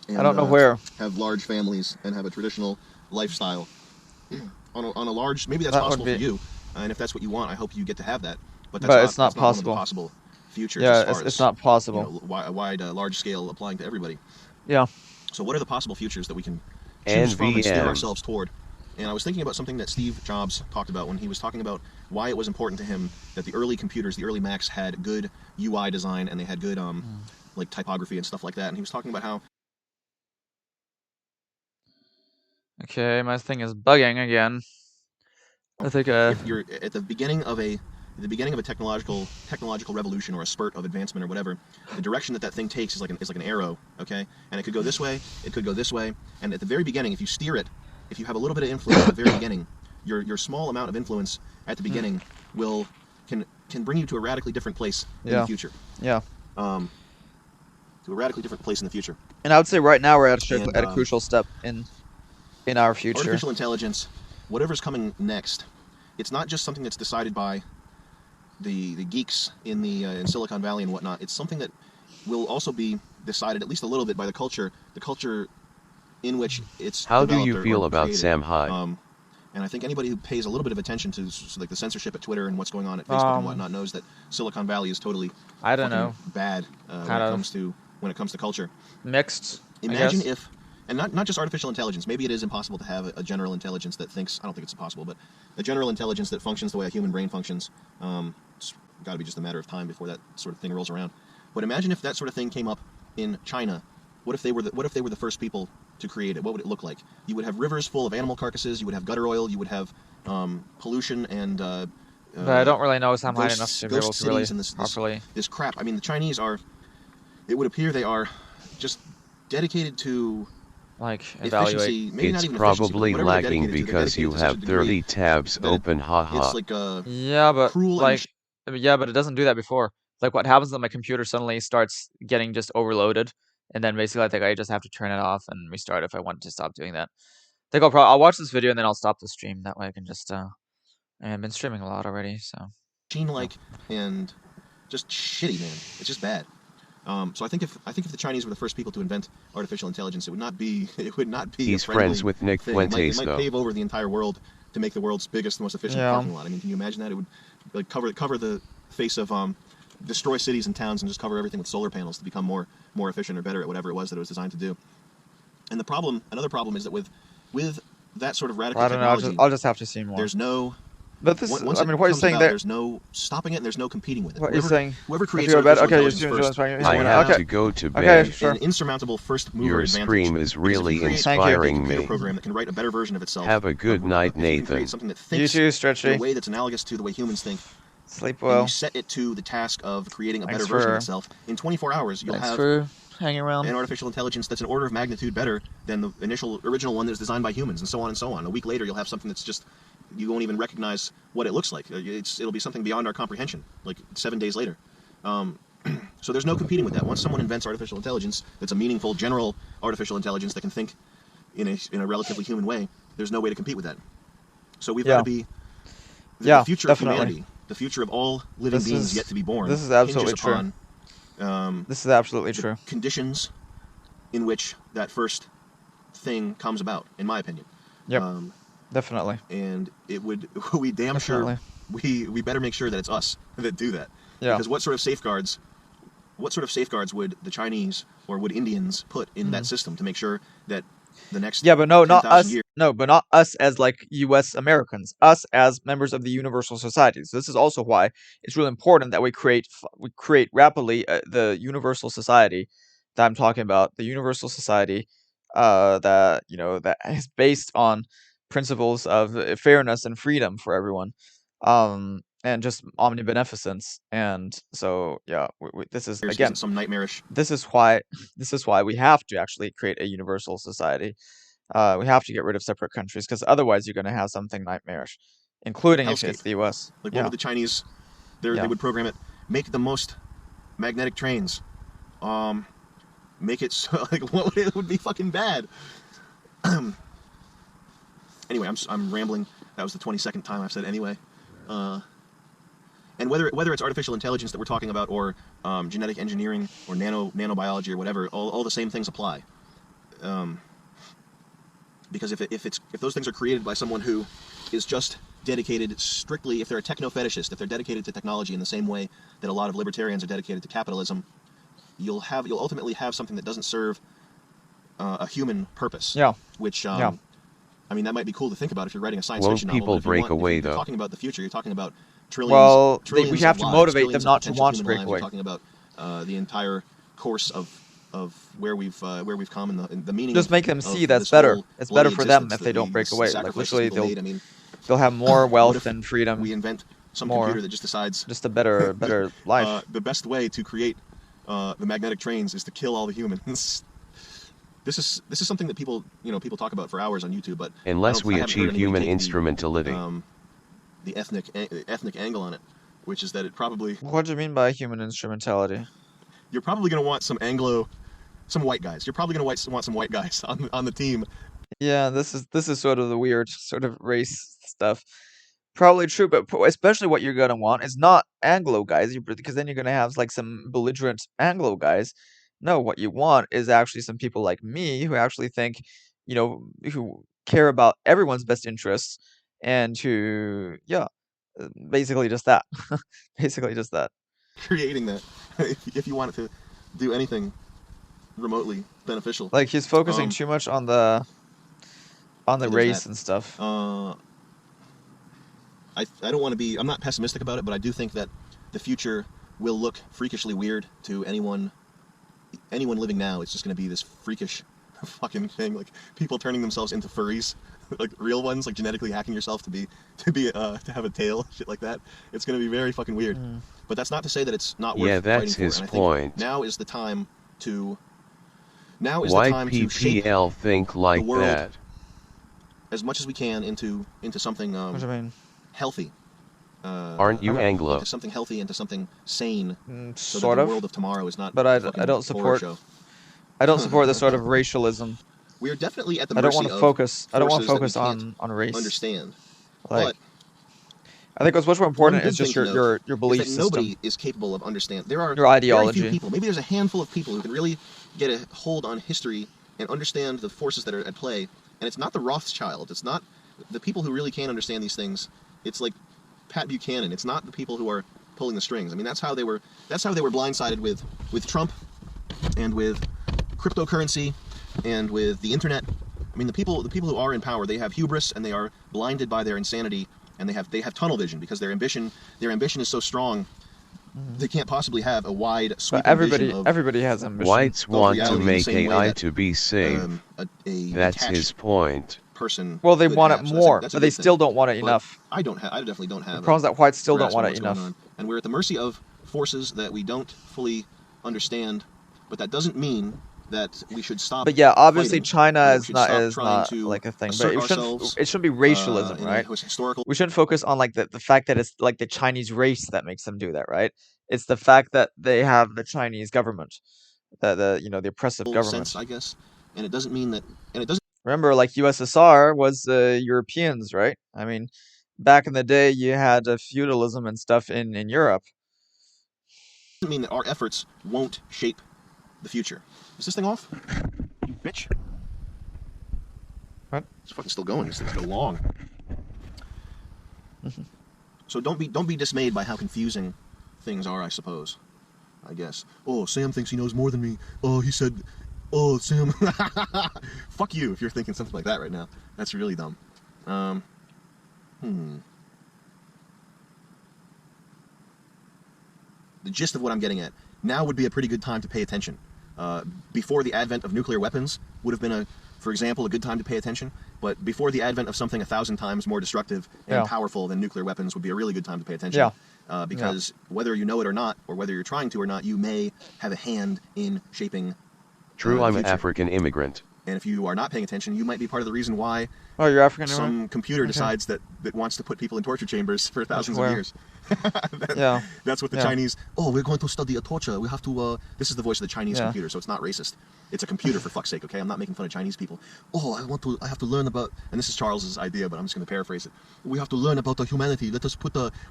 and I don't know where. have large families and have a traditional lifestyle on a large. Maybe that's That would possible for be- you, and if that's what you want, I hope you get to have that. But But that's it's not that's one of the possible. possible futures. Yeah, as far it's as, not possible. You know, a wide, large scale applying to everybody. Yeah. So what are the possible futures that we can choose from and steer NVM. ourselves toward? And I was thinking about something that Steve Jobs talked about when he was talking about why it was important to him that the early computers, the early Macs, had good UI design and they had good like typography and stuff like that. And he was talking about how Okay, my thing is bugging again. I think if you're at the beginning of a technological revolution or a spurt of advancement or whatever, the direction that thing takes is like an arrow, okay? And it could go this way, it could go this way, and at the very beginning, if you steer it, if you have a little bit of influence at the very beginning, your small amount of influence at the beginning can bring you to a radically different place in the future. Yeah. To a radically different place in the future. And I would say right now we're at And, a crucial step in our future. Artificial intelligence, whatever's coming next, it's not just something that's decided by the geeks in Silicon Valley and whatnot. It's something that will also be decided at least a little bit by the culture in which it's How do developed you or feel about created. Sam Hyde? And I think anybody who pays a little bit of attention to like the censorship at Twitter and what's going on at Facebook and whatnot knows that Silicon Valley is totally I don't fucking know. bad when it comes to culture. Mixed. Imagine if, and not just artificial intelligence. Maybe it is impossible to have a general intelligence that thinks. I don't think it's impossible, but a general intelligence that functions the way a human brain functions. It's got to be just a matter of time before that sort of thing rolls around. But imagine if that sort of thing came up in China. What if they were the first people to create it? What would it look like? You would have rivers full of animal carcasses. You would have gutter oil. You would have pollution and. But I don't really know Sam Hyde enough to be able ghost to really cities and properly. this crap. I mean, the Chinese are. It would appear they are just dedicated to like efficiency. Maybe not It's even efficiency, but probably whatever they're lagging dedicated to, they're because you dedicated to such have a degree 30 tabs open, haha. It's like a Yeah, but cruel and like, I mean, yeah, but it doesn't do that before. Like, what happens when my computer suddenly starts getting just overloaded, and then basically I think I just have to turn it off and restart if I want to stop doing that. I think I'll watch this video and then I'll stop the stream. That way I can just I've been streaming a lot already, so. machine-like and just shitty, man. It's just bad. So I think if the Chinese were the first people to invent artificial intelligence, it would not be He's a friendly friends with Nick thing. Fuentes, It might though. pave over the entire world to make the world's biggest, most efficient Yeah. parking lot. I mean, can you imagine that? It would like cover the face of destroy cities and towns and just cover everything with solar panels to become more efficient or better at whatever it was that it was designed to do. And another problem is that with that sort of radical I don't know. technology, I'll just have to see more. there's no. But this, Once I it mean, what you're comes saying about, there. there's no stopping it and there's no competing with it. What you're saying. Whoever if creates you're bad, artificial okay, you're intelligence doing first, I fine. have Okay. to go to Okay, bed. sure. an insurmountable first mover Your advantage. stream is Because really if you create inspiring a computer me. program that can write a better version of itself. Have a good night, If you can Nathan. create something that You thinks too, in Stretchy. a way that's analogous to the way humans think. Sleep And well. you set it to the task of creating a Thanks better version for- of itself. In 24 hours, you'll Thanks have for hanging around. an artificial intelligence that's an order of magnitude better than the original one that was designed by humans, and so on and so on. A week later, you'll have something that's just you won't even recognize what it looks like. It'll be something beyond our comprehension. Like 7 days later. So there's no competing with that. Once someone invents artificial intelligence that's a meaningful, general artificial intelligence that can think in a relatively human way, there's no way to compete with that. So we've got to be the future definitely. of humanity, the future of all living beings yet to be born. This is absolutely hinges true. upon, This is absolutely the true. conditions in which that first thing comes about, in my opinion. Yep. Definitely. And it would we damn sure we better make sure that it's us that do that. Yeah. Because what sort of safeguards would the Chinese or would Indians put in that system to make sure that the next Yeah, but no, not 10,000 us. years No, but not us as like U.S. Americans. Us as members of the Universal Society. So this is also why it's really important that we create rapidly the Universal Society that I'm talking about. The Universal Society, that that is based on principles of fairness and freedom for everyone, and just omnibeneficence. And so yeah, this is isn't again some nightmarish. This is why we have to actually create a universal society. We have to get rid of separate countries because otherwise you're going to have something nightmarish, including if it's the U.S. Like what would the Chinese? They would program it. Make the most magnetic trains. Make it so like it would be fucking bad. Anyway, I'm rambling. That was the 22nd time I've said anyway. And whether it's artificial intelligence that we're talking about or genetic engineering or nanobiology or whatever, all the same things apply. Because if those things are created by someone who is just dedicated strictly, if they're a techno-fetishist, if they're dedicated to technology in the same way that a lot of libertarians are dedicated to capitalism, you'll ultimately have something that doesn't serve a human purpose. Yeah. Which, Yeah. I mean, that might be cool to think about if you're writing a science Won't fiction novel. people but if you break want- away, if you're though? talking about the future. You're talking about trillions. Well, trillions we have of to lives, motivate them trillions of not to potential want to human break lives. away. You're talking about the entire course of where we've come and the meaning. Just of- make them of see that's this better. whole It's better bloody for them existence, if they don't break the away. Like sacrifices literally, people made. I mean, they'll have more what wealth if and freedom. we invent some more. computer that just decides Just a better life. the best way to create the magnetic trains is to kill all the humans. This is something that people talk about for hours on YouTube, but Unless we I haven't heard achieve anybody human take instrumentality. the ethnic angle on it, which is that it probably What do you mean by human instrumentality? you're probably going to want some white guys. You're probably going to want some white guys on the team. Yeah, this is sort of the weird sort of race stuff. Probably true, but especially what you're gonna want is not Anglo guys, because then you're gonna have like some belligerent Anglo guys. No, what you want is actually some people like me who actually think, who care about everyone's best interests and who, basically just that. Basically just that. Creating that, if you want it to do anything remotely beneficial. Like he's focusing too much on the there's race that. and stuff. I don't want to be. I'm not pessimistic about it, but I do think that the future will look freakishly weird to anyone living now. It's just going to be this freakish fucking thing, like people turning themselves into furries, like real ones, like genetically hacking yourself to have a tail, shit like that. It's going to be very fucking weird. But that's not to say that it's not worth Yeah, that's fighting his for. And I point. think now is the time to. Why PPL think like the world that? as much as we can into something What do you mean? healthy. Aren't you Anglo? Into something healthy, into something sane, so Sort that of. the world of tomorrow is not. But a I fucking don't horror support. show. I don't support this sort of racialism. We are definitely at the I don't mercy want to of focus. I don't want to forces that we focus can't on race. Understand, Like, but I think what's much more important one is good just thing to your note belief is that nobody system. is capable of understanding. There are Your ideology. very few people. Maybe there's a handful of people who can really get a hold on history and understand the forces that are at play. And it's not the Rothschild. It's not the people who really can understand these things. It's like Pat Buchanan. It's not the people who are pulling the strings. I mean, that's how they were blindsided with Trump and with cryptocurrency and with the internet. I mean, the people who are in power, they have hubris and they are blinded by their insanity, and they have tunnel vision because their ambition is so strong. They can't possibly have a wide sweeping But everybody vision of everybody has ambition. Whites want to reality in the make same way AI that, to be safe. a That's detached his point. person. Well, they could want have. it So more, that's a but they good thing. still don't want it But enough. I definitely don't have. The problem is that whites still don't grasp want of it what's going enough. on. And we're at the mercy of forces that we don't fully understand. But that doesn't mean that we should stop. But yeah, obviously fighting. China We is should not stop trying to like a thing, but assert it ourselves, shouldn't be racialism, in a right? historical. We shouldn't focus on like the fact that it's like the Chinese race that makes them do that, right? It's the fact that they have the Chinese government, the oppressive government. sense, I guess. And it doesn't mean that. And it doesn't Remember, like USSR was Europeans, right? I mean, back in the day, you had feudalism and stuff in Europe. mean that our efforts won't shape the future. Is this thing off? You bitch. What? It's fucking still going. This thing's so long. So don't be dismayed by how confusing things are, I suppose. I guess. Oh, Sam thinks he knows more than me. Oh, he said, oh, Sam. Fuck you if you're thinking something like that right now. That's really dumb. The gist of what I'm getting at. Now would be a pretty good time to pay attention. Before the advent of nuclear weapons would have been, for example, a good time to pay attention. But before the advent of something 1,000 times more destructive and powerful than nuclear weapons would be a really good time to pay attention. Because whether you know it or not, or whether you're trying to or not, you may have a hand in shaping. True, I'm an future. African immigrant. And if you are not paying attention, you might be part of the reason why. Oh, you're African some immigrant? computer Okay. decides that wants to put people in torture chambers for thousands of Where? years. Yeah. That's what the Yeah. Chinese. Oh, we're going to study a torture. We have to. This is the voice of the Chinese Yeah. computer, so it's not racist. It's a computer for fuck's sake. Okay, I'm not making fun of Chinese people. Oh, I have to learn about. And this is Charles's idea, but I'm just going to paraphrase it. We have to learn about the humanity. Let us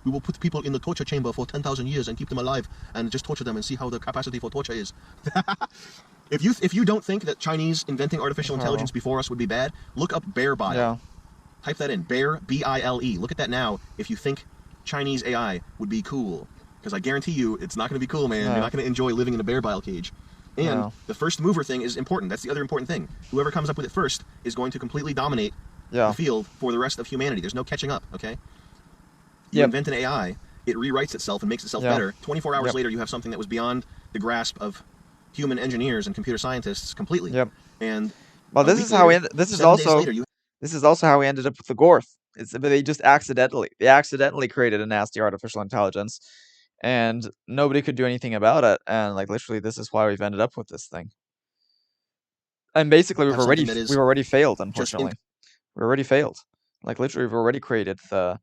we will put people in the torture chamber for 10,000 years and keep them alive and just torture them and see how the capacity for torture is. If you don't think that Chinese inventing artificial intelligence before us would be bad, look up Bear Bile. Yeah. Type that in, Bear, B-I-L-E. Look at that now if you think Chinese AI would be cool. Because I guarantee you, it's not going to be cool, man. No. You're not going to enjoy living in a bear bile cage. And No. the first mover thing is important. That's the other important thing. Whoever comes up with it first is going to completely dominate Yeah. the field for the rest of humanity. There's no catching up, okay? You Yep. invent an AI, it rewrites itself and makes itself Yeah. better. 24 hours Yep. later, you have something that was beyond the grasp of human engineers and computer scientists completely. Yep. And Well, a this week is how we later, ended. This is 7 days also later, you this is also how we ended up with the Gorth. It's but they just accidentally created a nasty artificial intelligence, and nobody could do anything about it. And like literally, this is why we've ended up with this thing. And basically, have something that is we've already failed. just Unfortunately, we already failed. Like literally, we've already created the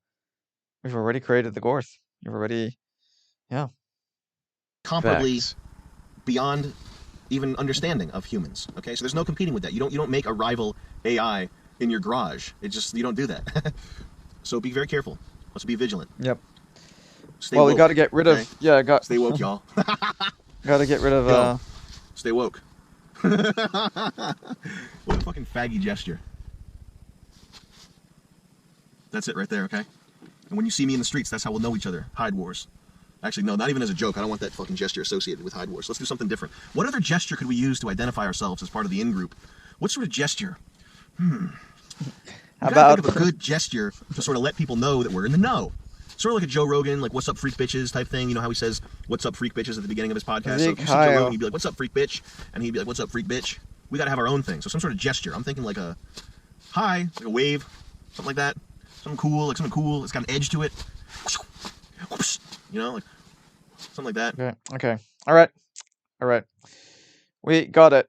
Gorth. We've already, yeah. comparably Facts. beyond even understanding of humans. Okay, so there's no competing with that. You don't make a rival AI in your garage. You don't do that. So be very careful. Let's be vigilant. Yep. Stay Well, woke, we got to get rid okay? of. Yeah, Stay woke, y'all. Got to get rid of. Yo, stay woke. What a fucking faggy gesture. That's it right there, okay? And when you see me in the streets, that's how we'll know each other. Hide Wars. Actually, no, not even as a joke. I don't want that fucking gesture associated with Hide Wars. Let's do something different. What other gesture could we use to identify ourselves as part of the in-group? What sort of gesture? How You gotta about think of a good gesture to sort of let people know that we're in the know. Sort of like a Joe Rogan, like "What's up, freak bitches" type thing. You know how he says "What's up, freak bitches" at the beginning of his podcast. So if you see Joe Kyle. Rogan, he'd be like, "What's up, freak bitch," and he'd be like, "What's up, freak bitch." We gotta have our own thing. So some sort of gesture. I'm thinking like a hi, like a wave, something like that. Something cool, like something cool. It's got an edge to it. You know, like something like that. Okay. Okay. All right. We got it.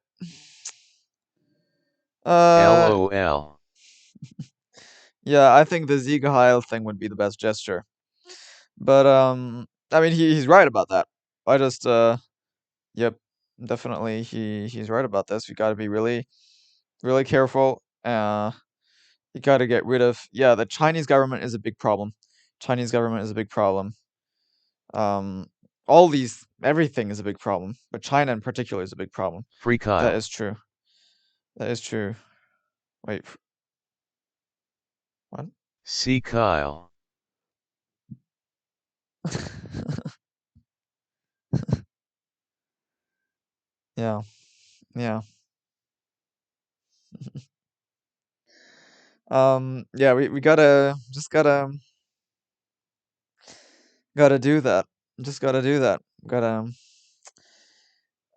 LOL. Yeah, I think the Ziga Heil thing would be the best gesture. But I mean he's right about that. I just yep, definitely he's right about this. We got to be really careful. You got to get rid of the Chinese government is a big problem. Chinese government is a big problem. Everything is a big problem, but China in particular is a big problem. Free Kyle. That is true. That is true. Wait. What? See Kyle. Yeah. Yeah. Yeah, we gotta do that. Just gotta do that. Gotta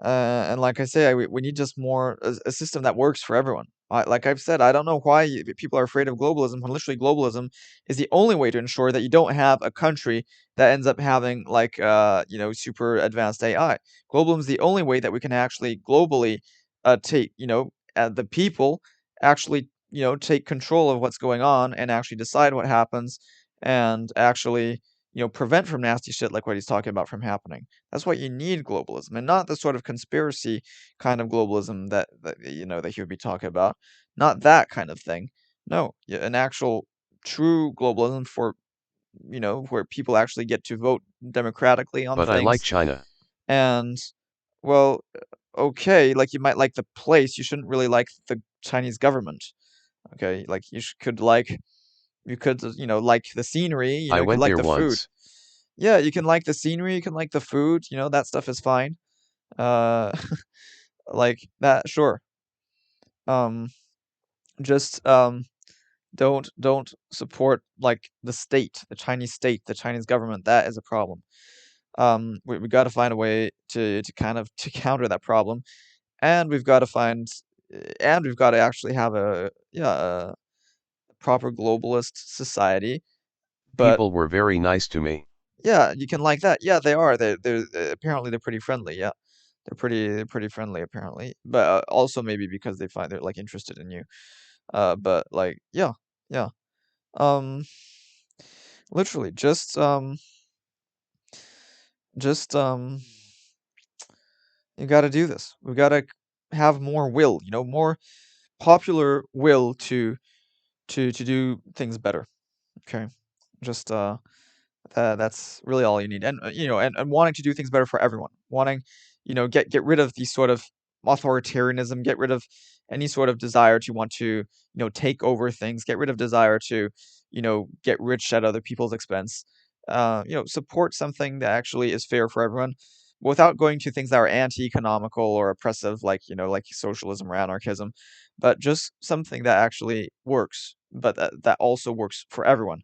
and like I say, we need just more a system that works for everyone. Like I've said, I don't know why people are afraid of globalism when literally globalism is the only way to ensure that you don't have a country that ends up having like super advanced AI. Globalism is the only way that we can actually globally take the people actually take control of what's going on and actually decide what happens and actually prevent from nasty shit like what he's talking about from happening. That's why you need globalism, and not the sort of conspiracy kind of globalism that he would be talking about. Not that kind of thing. No, an actual true globalism for where people actually get to vote democratically on But things. I like China. And well, okay, like you might like the place, you shouldn't really like the Chinese government. Okay, like you could like the scenery, I you could went like there the food. once. Yeah, you can like the scenery, you can like the food, that stuff is fine. Like that, sure. Just don't support like the state, the Chinese government. That is a problem. We got to find a way to kind of to counter that problem, and we've got to actually have a proper globalist society. But People were very nice to me. yeah, you can like that. Yeah, they are. They're apparently they're pretty friendly. Yeah, they're pretty friendly apparently. But also maybe because they find they're like interested in you. But like yeah. Literally just you got to do this. We got to have more will. More popular will to do things better. Okay, just that's really all you need, and and wanting to do things better for everyone, wanting get rid of these sort of authoritarianism, get rid of any sort of desire to want to, take over things, get rid of desire to, get rich at other people's expense. Support something that actually is fair for everyone without going to things that are anti-economical or oppressive, like, like socialism or anarchism, but just something that actually works, but that also works for everyone.